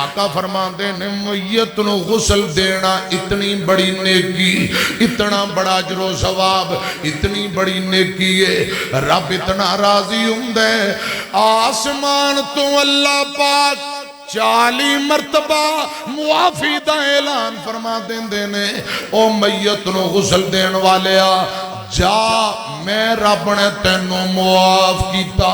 Speaker 1: آقا فرمان دینے میت نو غسل دینا اتنی بڑی نیکی اتنا بڑا اجر و ثواب اتنی بڑی نیکی ہے رب اتنا راضی ہوندے آسمان تو اللہ پاک 40 مرتبہ معافی دا اعلان فرما دیندے نے او میت نو غسل دین والے جا میں رب نے تینوں معاف کیتا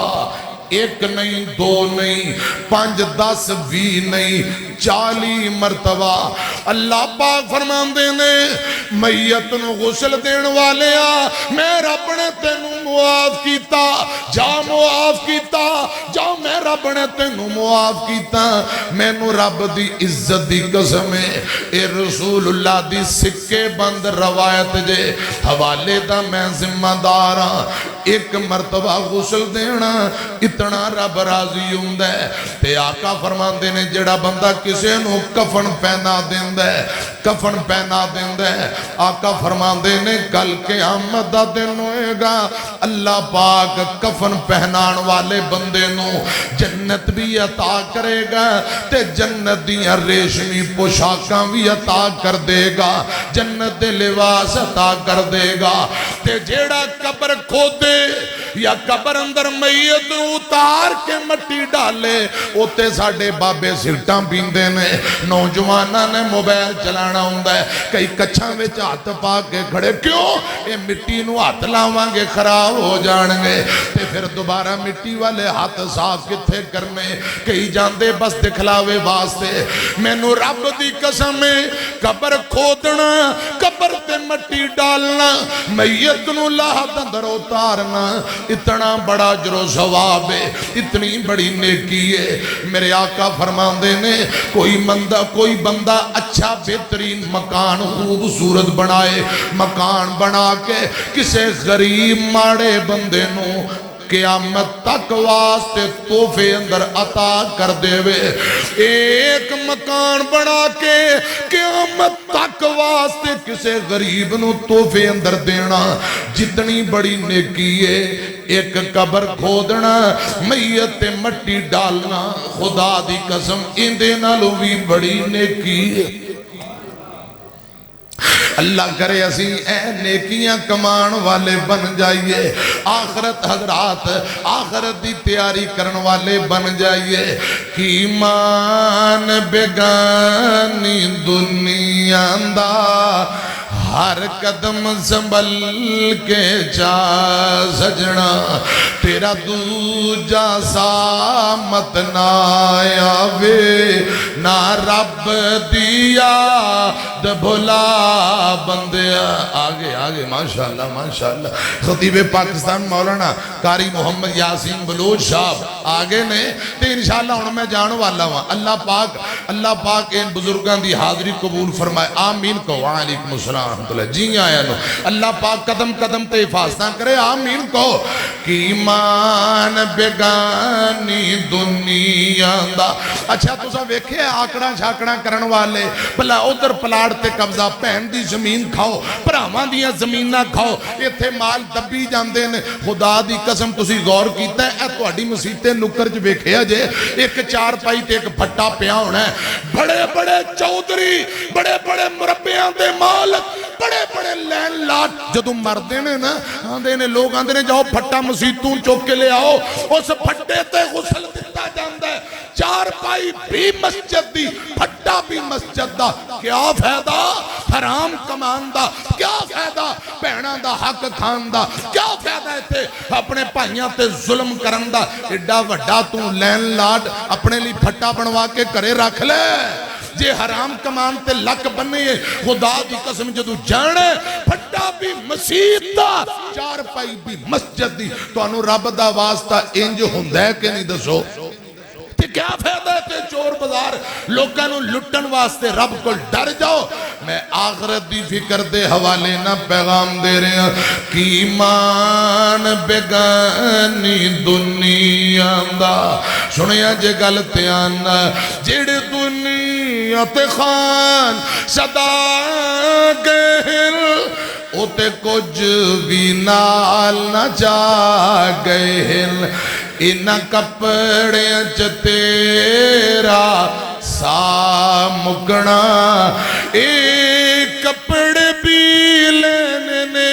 Speaker 1: ایک نہیں دو نہیں 5 10 20 نہیں 40 مرتبہ اللہ پاک فرمان دینے میت نو غسل دین والے میں رب نے تینوں معاف کیتا جا معاف کیتا جا میں رب نے تینوں معاف کیتا میں نو رب دی عزت دی قسم ہے اے رسول اللہ دی سکے بند روایت جے حوالے دا میں ذمہ دارا ایک مرتبہ غسل دینا اتنا رب راضی ہوندہ ہے تے آقا فرمان دینے جڑا بندہ کسے نو کفن پہنا دیندہ ہے کفن پہنا دیندہ ہے آقا فرمان دینے کل قیامت دا دن ہوئے گا اللہ پاک کفن پہنان والے بندے نو جنت بھی عطا کرے گا تے جنت دیاں ریشمی پوشاکاں بھی عطا کر دے گا جنت دے لباس عطا کر دے گا تے جیڑا قبر کھو دے یا قبر اندر میت اتار کے مٹی ڈالے اوتے ساڑے بابے سگٹاں پیندے نے نوجوانہ نے موبائل چلانا ہوندہ ہے کئی کچھاں وچ ہاتھ پا کے کھڑے کیوں اے مٹی نو ہاتھ لاواں گے خراب ہو جانگے تے پھر دوبارہ مٹی والے ہاتھ صاف کتھے کرنے کئی جاندے بس دکھلاوے واسطے میں نو رب دی قسم قبر کھودنا قبر تے مٹی ڈالنا میت نو لاہت اندر اتارنا اتنا بڑا جرو ثواب ہے اتنی بڑی نیکی ہے میرے آقا فرماندے نے کوئی بندہ اچھا بہترین مکان خوبصورت بنائے مکان بنا کے کسے غریب ماڑے بندے نو قیامت تک واسطے تحفے اندر عطا کر دے وے ایک مکان بنا کے قیامت تک واسطے کسے غریب نو تحفے اندر دینا جتنی بڑی نیکی ہے ایک قبر کھودنا میت مٹی ڈالنا خدا دی قسم اندے نالوں بھی بڑی نیکی ہے اللہ کرے اسی اے نیکیاں کمان والے بن جائیے آخرت حضرات آخرت دی تیاری کرن والے بن جائیے کی مان بیگانی دنیا دا ہر قدم سنبھل کے چا سجنا تیرا دوجا سامت نہ آوے نہ رب دیا دبھلا بندیا آگے ماشاءاللہ خطیب پاکستان مولانا قاری محمد یاسین بلوچ صاحب آگے نے تے انشاءاللہ انہوں میں جانو والا ہوں اللہ پاک ان بزرگان دی حاضری قبول فرمائے آمین کو وعلیکم السلام جی آیا نو اللہ پاک قدم قدم تے حفاظتاں کرے آمین کو کی ایمان بیگانی دنیا دا اچھا تو سا ویکھے آکڑا شاکڑا کرن والے پلا ادھر پلاڑ تے قبضہ پہن دی زمین کھاؤ پرامان دیا زمین نہ کھاؤ یہ تھے مال دبی جاندے نے خدا دی قسم تسی غور کیتا ہے اے تو اڈی مسیطے نکر جو ویکھے جے ایک چار پائی تے ایک پھٹا پیا ہونا ہے بڑے بڑے چودری بڑے بڑے مربیاں دے مالک بڑے بڑے لین لاٹ جدو مردے نے نا آندے نے لوگ آندے نے جاؤ پھٹا مسیطوں چوک کے لے آؤ اس پھٹے تے غسل دیتا جاندہ ہے چار پائی بھی مسجد دی پھٹا بھی مسجد دا کیا فیدہ حرام کمان دا کیا فیدہ پہنان دا حق کھان دا کیا فیدہ ہے تے اپنے پائیاں تے ظلم کرن دا اڈا وڈا تو لین لاٹ اپنے لی پھٹا بنوا کے کرے رکھ لے جے حرام کمان تے لک بننے خدا دی قسم جدو جانے پھٹا بھی مسیح دا چار پائی بھی مسجد دی تو انو رب دا واسطہ انج ہوندہ کہ نہیں دسو تے کیا فیدہ ہے تے چور بازار لوگانو لٹن واسطے رب کو ڈر جاؤ میں آخرت دی فکر دے حوالے نہ پیغام دے رہے ہیں کی ایمان بیگانی دنیا دا سنیا جے گلتیاں جڑ دنیا تے خان صدا گہل اوتے کچھ بھی نال نہ جا گہل انہ کپڑے تیرا سا مکنا ایک کپڑے بھی لینے نے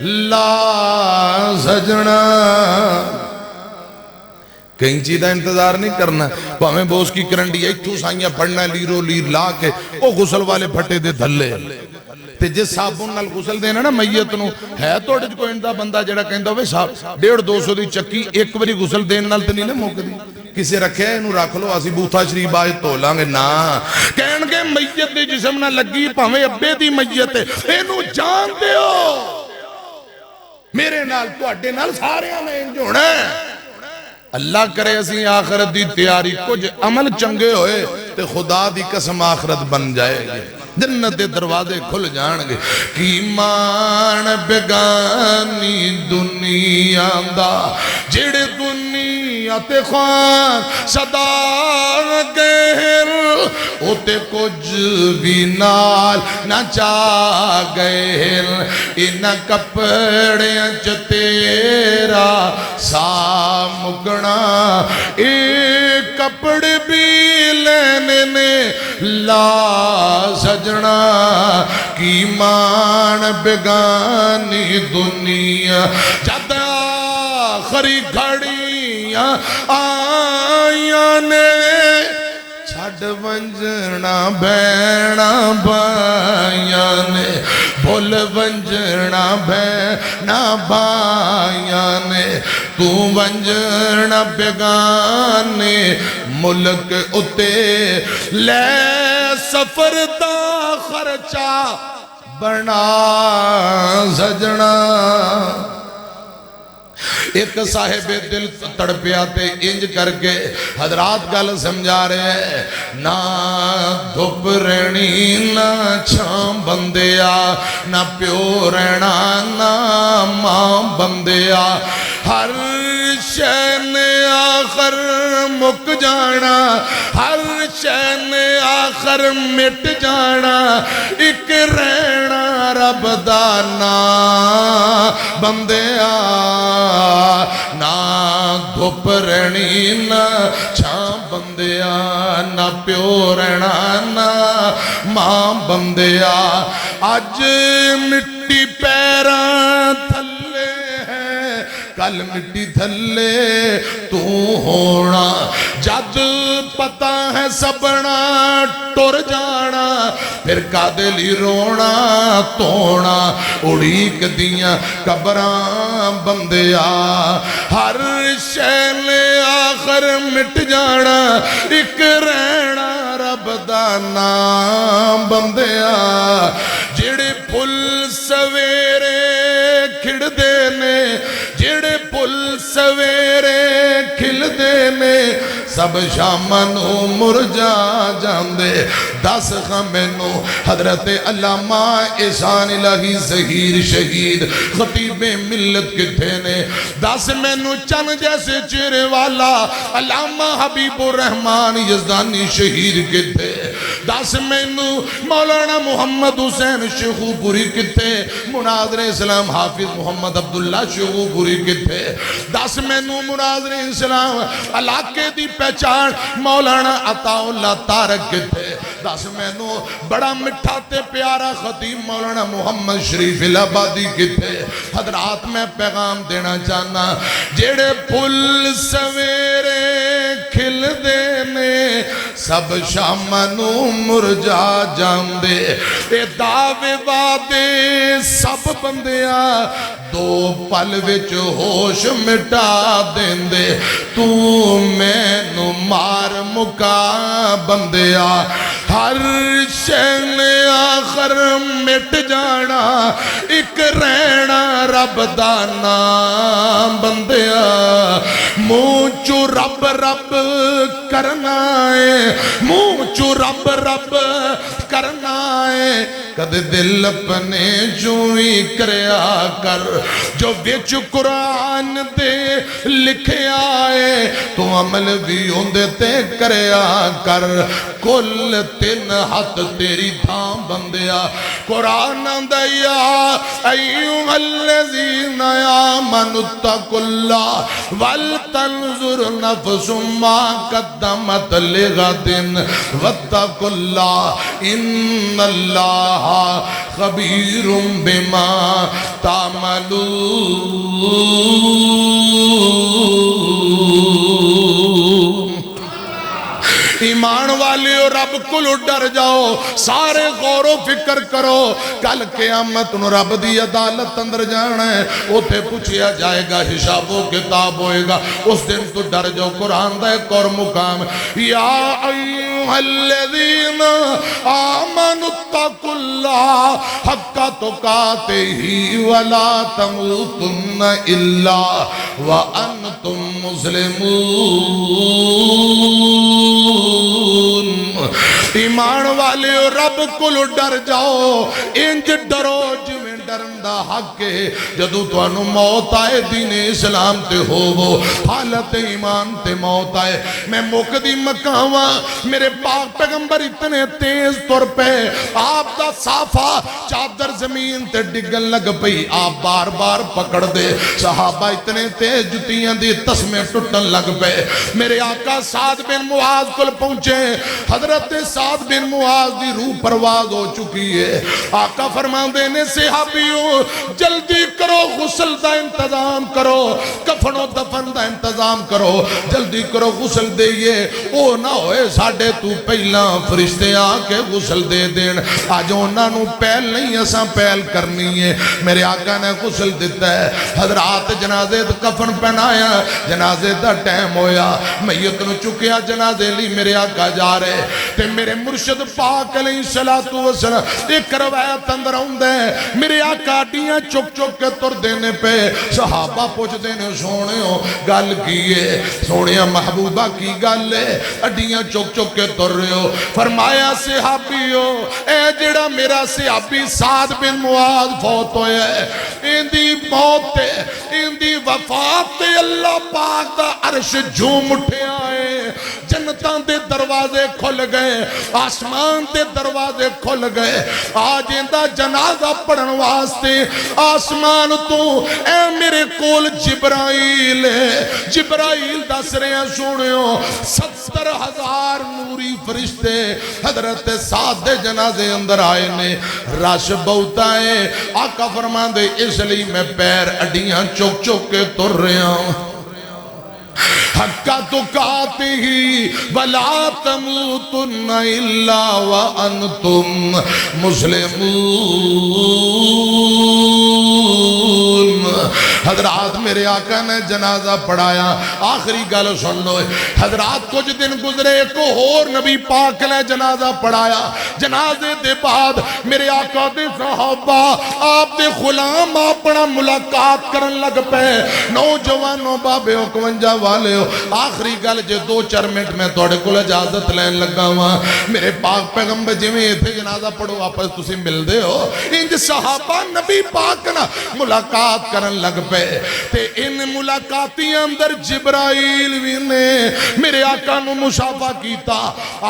Speaker 1: لا سجنا کہیں چیزہ انتظار نہیں کرنا ہمیں بوس کی کرنڈی ایک تو سائیاں پڑھنا لیرو لیر لا کے او غسل والے پھٹے دے دھلے تے جس صابون نال غسل دینا نا میت نو ہے توڑے جو اندہ بندہ جڑا کہندہ ہوئے صاحب 150 دی چکی ایک بری غسل دین نال تے نہیں لے موقع دی کسے رکھے ہے انہوں رکھ لو اسی بوتھا شریف آج تو لانگے نا کہنگے میت دی جسم نہ لگی پاہمیں ابے دی میت ہے انہوں جان دے ہو میرے نال تو اڈے نال سارے ہمیں انجوڑا ہے اللہ کرے اسی آخرت دی تیاری کچھ عمل چنگے ہوئے تے خدا دی قسم آخرت بن جائے گی جنت دے دروازے کھل جانگے کی ایمان بیگانی دنیا دا جڑ دنیا تے خوان صدا گہر اوتے کچھ بھی نال نہ چا گہر انہ کپڑے تیرا سا مکنا ایک کپڑے بھی لینے نے لا سجنا کی مان بیگانی دنیا جد آخری گھڑیاں آئیاں نے چھڑ ونجنا بہنا بھائیاں نے بھول ونجنا بہنا بھائیاں نے تو ونجنا بیگانے ملک اتے لے سفر دا خرچہ بنا سجنا ایک صاحب دل تڑپیا تے انج کر کے حضرات گل سمجھا رہے ہیں نہ دھوپ رہنی نہ چھام بندیا نہ پیو رہنا نہ ماں بندیا ہر شین آخر مک جانا ہر شین آخر مٹ جانا ایک رہنا رب دانا بندیا نہ دھوپ رہنی نہ چھاں بندیا نہ پیو رہنا نہ ماں بندیا آج مٹی پیراں تھلے ہے کل مٹی تھلے تو ہونا جد پتا ہے سبنا ٹور جانا پھر کادلی رونا تونا اڑیک دیاں قبراں بندیا ہر شین آخر مٹ جانا ایک رہنا رب دا نام بندیا جڑے پھل سویرے کھڑ دینے جڑے پھل سویرے کھل دینے سب شامنو مرجا جاندے دس خمینو حضرت علامہ احسان الہی ظہیر شہید خطیب ملت کتھے نے دس مینو چن جیسے چہرے والا علامہ حبیب الرحمن یزدانی شہید کتھے دس مینو مولانا محمد حسین شیخو پوری کتھے مناظر اسلام حافظ محمد عبداللہ شیخو پوری کتھے دس مینو مناظر اسلام علاقے دی پہچان مولانا عطا اللہ تارک کتھے دس مینو بڑا مٹھا تے پیارا خطیب مولانا محمد شریف الہبادی کتھے حضرات میں پیغام دینا چاہنا جیڑے پھل سویرے کھل دینے سب شامنو مرجا جاندے اے دعوے وعدے سب بندیاں دو پل وچ ہوش مٹا دیندے تو میں نو مار مکا بندیا ہر شین آخر مٹ جانا ایک رہنا رب دا نام بندیا مونچو رب رب کرنا ہے مونچو رب رب کرنا ہے کد دل اپنے جوئی کریا کر جو ویچ قرآن دے لکھے آئے تو عمل بھی ہوندے تے کریا کر کل تین ہاتھ تیری تھام بندیا قرآن دیا ایوہ الذین آمنوا اتقوا اللہ والتنظر نفس ما قدمت لغد واتقوا اللہ ان اللہ خبیر بما تعملون ایمان والے اور رب کو ڈر جاؤ سارے غور و فکر کرو کل قیامت نو رب دی عدالت اندر جانا ہے اوتھے پوچھیا جائے گا حساب و کتاب ہوئے گا اس دن تو ڈر جاؤ قرآن دا ایک اور مقام یا ایوہ الذین آمنوا اتقوا اللہ حق تقاتہ ولا تموتن الا وانتم مسلمون ایمان والے رب کو ڈر جاؤ انج ڈرو جویں ڈرندہ حق ہے جدو تو انو موت آئے دین اسلام تے ہو وہ حالت ایمان تے موت آئے میں موقعی مکاواں میرے پاک پیغمبر اتنے تیز طور پہ آپ دا صافہ چادر زمین تے ڈگن لگ پئی آپ بار بار پکڑ دے صحابہ اتنے تیز جتیاں دی تسمیں ٹوٹن لگ پے میرے آقا سعد بن معاذ کل پہنچے حضرت سعد بن معاذ دی روح پرواز ہو چکی ہے آقا فرمان دینے صحابیوں جلدی کرو غسل دا انتظام کرو کفن و دفن دا انتظام کرو جلدی کرو غسل دئیے او نہ ہوئے ساڑھے تو پہلا فرشتے آ کے غسل دے دین آج انہاں نو پہل نہیں اساں پہل کرنی ہے میرے آقا نے غسل دیتا ہے حضرات جنازے دا کفن پہنایا جنازے دا ٹائم ہویا میت نو چکیا جنازے لی میرے آقا جا رہے تے میرے مرشد پاک علیہ السلام ایک روایت اندر ہوندے میرے آقا ڈیاں چک چک کے تر دینے پہ صحابہ پوچھ دینے سونے ہو گل کیے سونیا محبوبہ کی گل ہے اڈیاں چک چک کے تر رہے ہو فرمایا صحابی ہو اے جڑا میرا صحابی سعد بن معاذ فوت ہویا ہے اندی موت تے اندی وفات تے اللہ پاک دا عرش جھوم اٹھے آئے جنتان دے دروازے کھل گئے آسمان دے دروازے کھل گئے آج اندہ جنازہ پڑھن واسطے آسمان تو اے میرے کول جبرائیل ہے جبرائیل دس رہے ہیں سنیو 70,000 نوری فرشتے حضرت سعد دے جنازے اندر آئے نے رش بہت آئے آقا فرمان دے اس لئے میں پیر اڈیاں چک چک کے تر رہے ہوں حقا تقاتہی ولا تموتن الا وانتم مسلمون حضرات میرے آقا نے جنازہ پڑھایا آخری گل سن لو حضرات کچھ دن گزرے کو اور نبی پاک نے جنازہ پڑھایا جنازے دے بعد میرے آقا دے صحابہ آپ دے غلام اپنا ملاقات کرن لگ پے نوجوانوں بابے 51 والے ہو آخری گل جے 2-4 منٹ میں توڑے کو اجازت لین لگا ہوا میرے پاک پیغمبر جی میں تھے جنازہ پڑھو آپس تسی مل دے ہو انج صحابہ نبی پاک نا ملاقات کرن لگ پے تے ان ملاقاتی اندر جبرائیل بھی نے میرے آقا نو مشافہ کیتا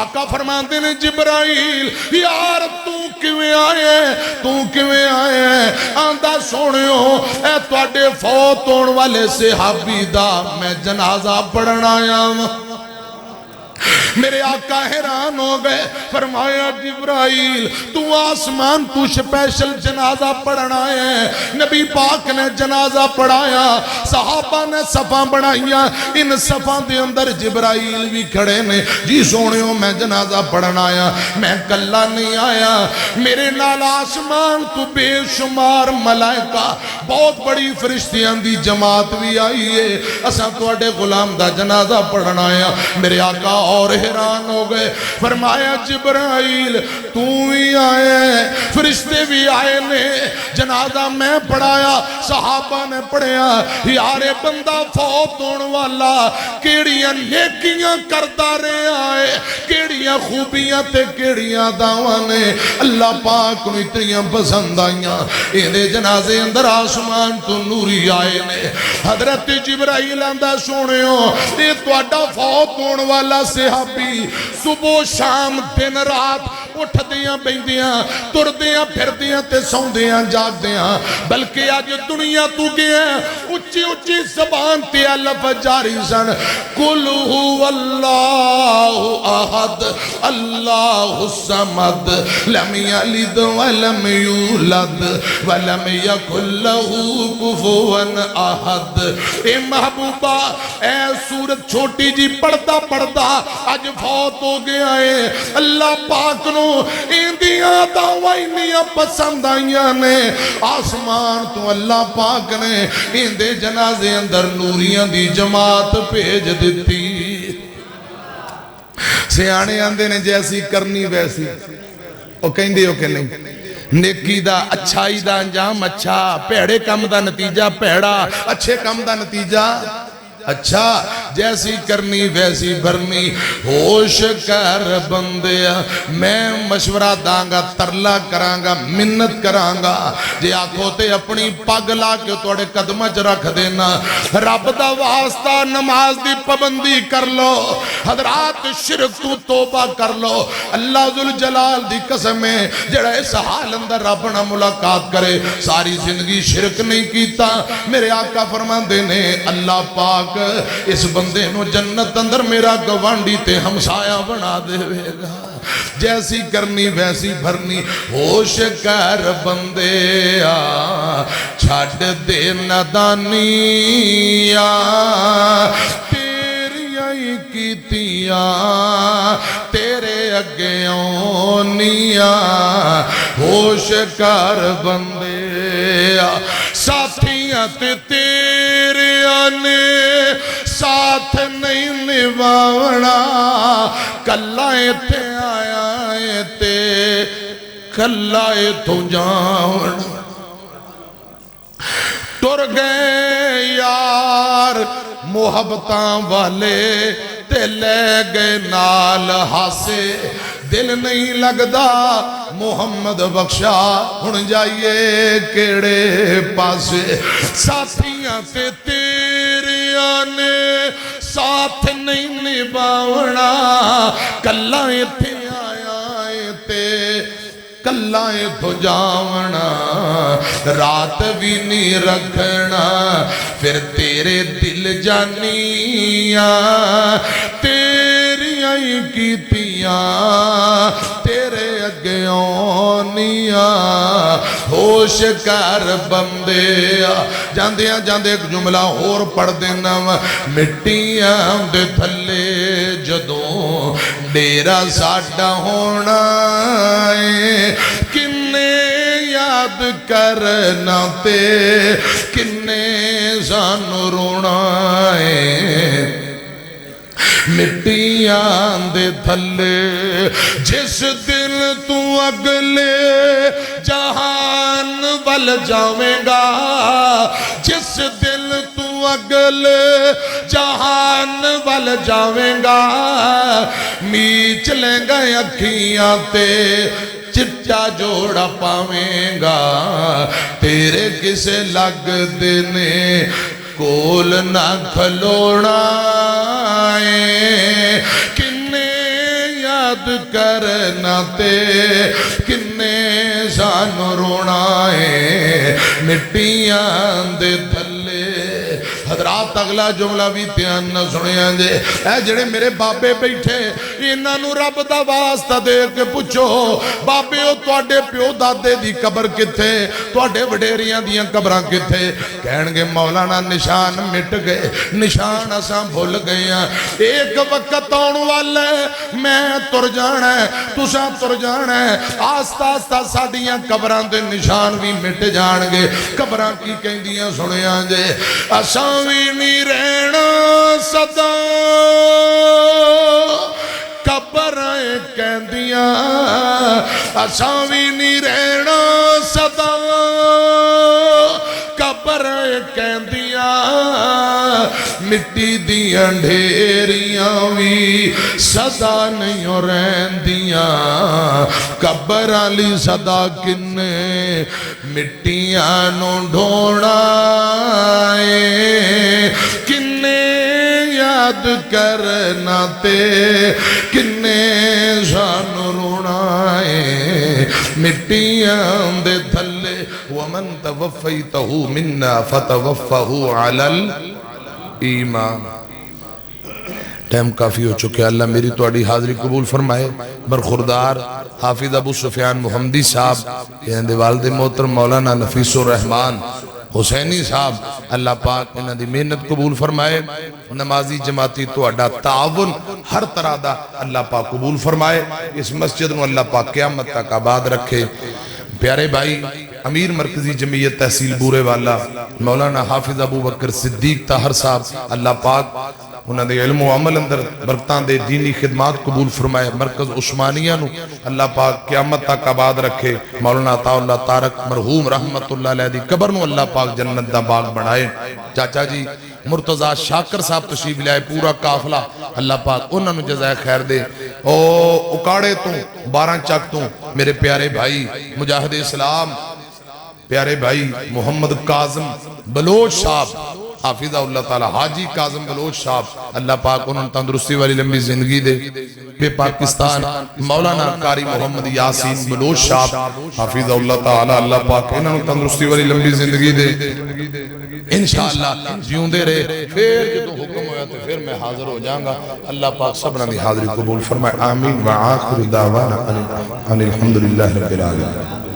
Speaker 1: آقا فرماندے نے جبرائیل یار تو کیویں آئے آندہ سونے ہو اے توڑے فوت ہون والے صحابی دا میں جنازہ پڑھنا آیا ہوں میرے آقا حیران ہو گئے فرمایا جبرائیل تو آسمان تو سپیشل جنازہ پڑھنا ہے نبی پاک نے جنازہ پڑھایا صحابہ نے صفاں بڑھائیاں ان صفاں دے اندر جبرائیل بھی کھڑے نے جی سونیوں میں جنازہ پڑھنا آیا میں کلہ نہیں آیا میرے نال آسمان تو بے شمار ملائکہ بہت بڑی فرشتیاں دی جماعت بھی آئی ہے اساں توڑے غلام دا جنازہ پڑھنا آیا میرے آقا اور حیران ہو گئے فرمایا جبرائیل تو ہی آئے فرشتے بھی آئے نے جنازہ میں پڑھایا صحابہ نے پڑھیا یار بندہ فوت ہون والا کیڑیاں نیکیاں کردہ رہے آئے کیڑیاں خوبیاں تے کیڑیاں دعوانے اللہ پاک کو اتنیاں پسند آئیاں اندے جنازے اندر آسمان تو نوری آئے نے حضرت جبرائیل اندہ سونے ہو یہ توڑا فوت ہون والا صحابی صبح شام دن رات اٹھ دیاں بیندیاں تر دیاں پھر دیاں تے سون دیاں جاگ دیاں بلکہ آج دنیا تو گیا اچھی اچھی زبان تے لفظ جاری سن قل هو اللہ احد اللہ الصمد لم یلد ولم یولد ولم یکن له کفوا احد اے محبوبہ اے سورت چھوٹی جی پڑھتا پڑھتا آج فوت ہو گیا ہے اللہ پاک نو اندیاں دعوائنیاں پسند آئیاں نے آسمان تو اللہ پاک نے اندے جنازے اندر نوریاں دی جماعت بھیج دیتی سیانے آندے نے جیسی کرنی ویسی او کہیں دے ہو کہ نہیں نیکی دا اچھائی دا انجام اچھا پیڑے کم دا نتیجہ پیڑا اچھے کم دا نتیجہ اچھا جیسی کرنی ویسی بھرنی ہوش کر بندیا میں مشورہ دانگا ترلا کرانگا منت کرانگا جے آنکھوں تے اپنی پگ لا کے توڑے قدمچ رکھ دینا رب دا واسطہ نماز دی پابندی کر لو حضرات شرک تو توبہ کر لو اللہ ذوالجلال دی قسم ہے جڑا اس حال اندر رب نہ ملاقات کرے ساری زندگی شرک نہیں کیتا میرے آقا فرمان دینے اللہ پاک اس بندے نو جنت اندر میرا گوانڈی تے ہمسایہ بنا دے گا جیسی کرنی ویسی بھرنی ہوش کر بندے چھڈ دے نادانیاں تیریاں ہی کیتیاں تیرے اگے آنیاں ہوش کر بندے ساتھیاں تے تیریاں نے ساتھ نہیں نبھاونا کلا ایتھے آیا ایتے کلا ایتھوں جاونا ٹر گئے یار محبتاں والے تے لے گئے نال ہاسے دل نہیں لگدا محمد بخشا ہن جائیے کیڑے پاسے ساتھیاں تے تیریاں نے ساتھ نہیں نبھاونا کلا ایتھے آیا ایتے کلا ایتھوں جاونا رات بھی نہیں رکھنا پھر تیرے دل جانیاں تیریاں ہی کیتیاں تیرے اگے آنیاں ہوش کر بندے جاندیاں جاندے ایک جملہ اور پڑھ دینا مٹیاں دے تھلے جدوں ڈیرا ساڈا ہونا ہے کنے یاد کرنا تے کنے سانو رونا ہے مٹیاں دے تھلے جس دن تو اگلے جہان ول جاویں گا جس دن تو اگلے جہان ول جاویں گا میچ لیں گے اکھیاں تے چٹا جوڑا پاویں گا تیرے کسے لگ دینے کول نہ کھلونا ہے کنے یاد کرنا تے کنے سانو رونا ہے مٹیاں دے تھلے حضرات اگلا جملہ بھی دھیان نہ سنیاں جے اے جڑے میرے بابے بیٹھے انہاں نو رب دا واسطہ دے کے پوچھو بابے او تواڈے پیو دادے دی قبر کتھے تواڈے وڈیریاں دیاں قبراں کتھے کہن گے مولانا نشان مٹ گئے نشان اساں بھول گئے ہیں ایک وقت آن والا ہے میں تر جانا ہے تساں تر جانا ہے آستہ آستہ ساڈیاں قبراں دے نشان بھی مٹ جان گے قبراں کی کہندیاں سنیاں جے اساں وی نہیں رہنا صدا قبریں کہندیاں اساں وی نہیں رہنا صدا قبریں کہندیاں مٹی دیاں ڈھیریاں وی صدا نہیں رہندیاں قبر علی صدا کنے مٹیاں نو ڈھونا کنے یاد کرنا تے کنے سانو رونا مٹیاں دے تھلے ومن توفیتہو منا فتوفہو علی الایمان ٹائم کافی ہو چکے اللہ میری توڑی حاضری قبول فرمائے برخوردار حافظ ابو سفیان محمدی صاحب یہ والد محترم مولانا نفیس الرحمن حسینی صاحب اللہ پاک انہاں دی محنت قبول فرمائے نمازی جماعتی توڑا تعاون ہر طرح دا اللہ پاک قبول فرمائے اس مسجد نو اللہ پاک قیامت تک آباد رکھے پیارے بھائی امیر مرکزی جمعیت تحصیل بورے والا مولانا حافظ ابو بکر صدیق طاہر صاحب اللہ پاک انہاں دے علم و عمل اندر برکتاں دے دینی خدمات قبول فرمائے مرکز عثمانیہ نو اللہ پاک قیامت تک آباد رکھے مولانا عطا اللہ تارک مرحوم رحمت اللہ علیہ دی قبر نو اللہ پاک جنت دا باغ بڑھائے چاچا جی مرتضی شاکر صاحب تشریف لائے پورا قافلہ اللہ پاک انہاں نو جزائے خیر دے او اکاڑے تو 12 چک تو میرے پیارے بھائی مجاہد اسلام پیارے بھائی محمد قاسم بلوچ صاحب حافظہ اللہ تعالی حاجی قاسم بلوچ صاحب اللہ پاک انہوں نے تندرستی والی لمبی زندگی دے پہ پاکستان مولانا قاری محمد یاسین بلوچ صاحب حافظہ اللہ تعالی اللہ پاک انہوں نے تندرستی والی لمبی زندگی دے انشاءاللہ جیوندے رہے، پھر جدو حکم ہویا تو پھر میں حاضر ہو جاؤں گا۔ اللہ پاک سبنا دی حاضری قبول فرمائے، آمین وآخر دعوانا ان الحمدللہ رب العالمین۔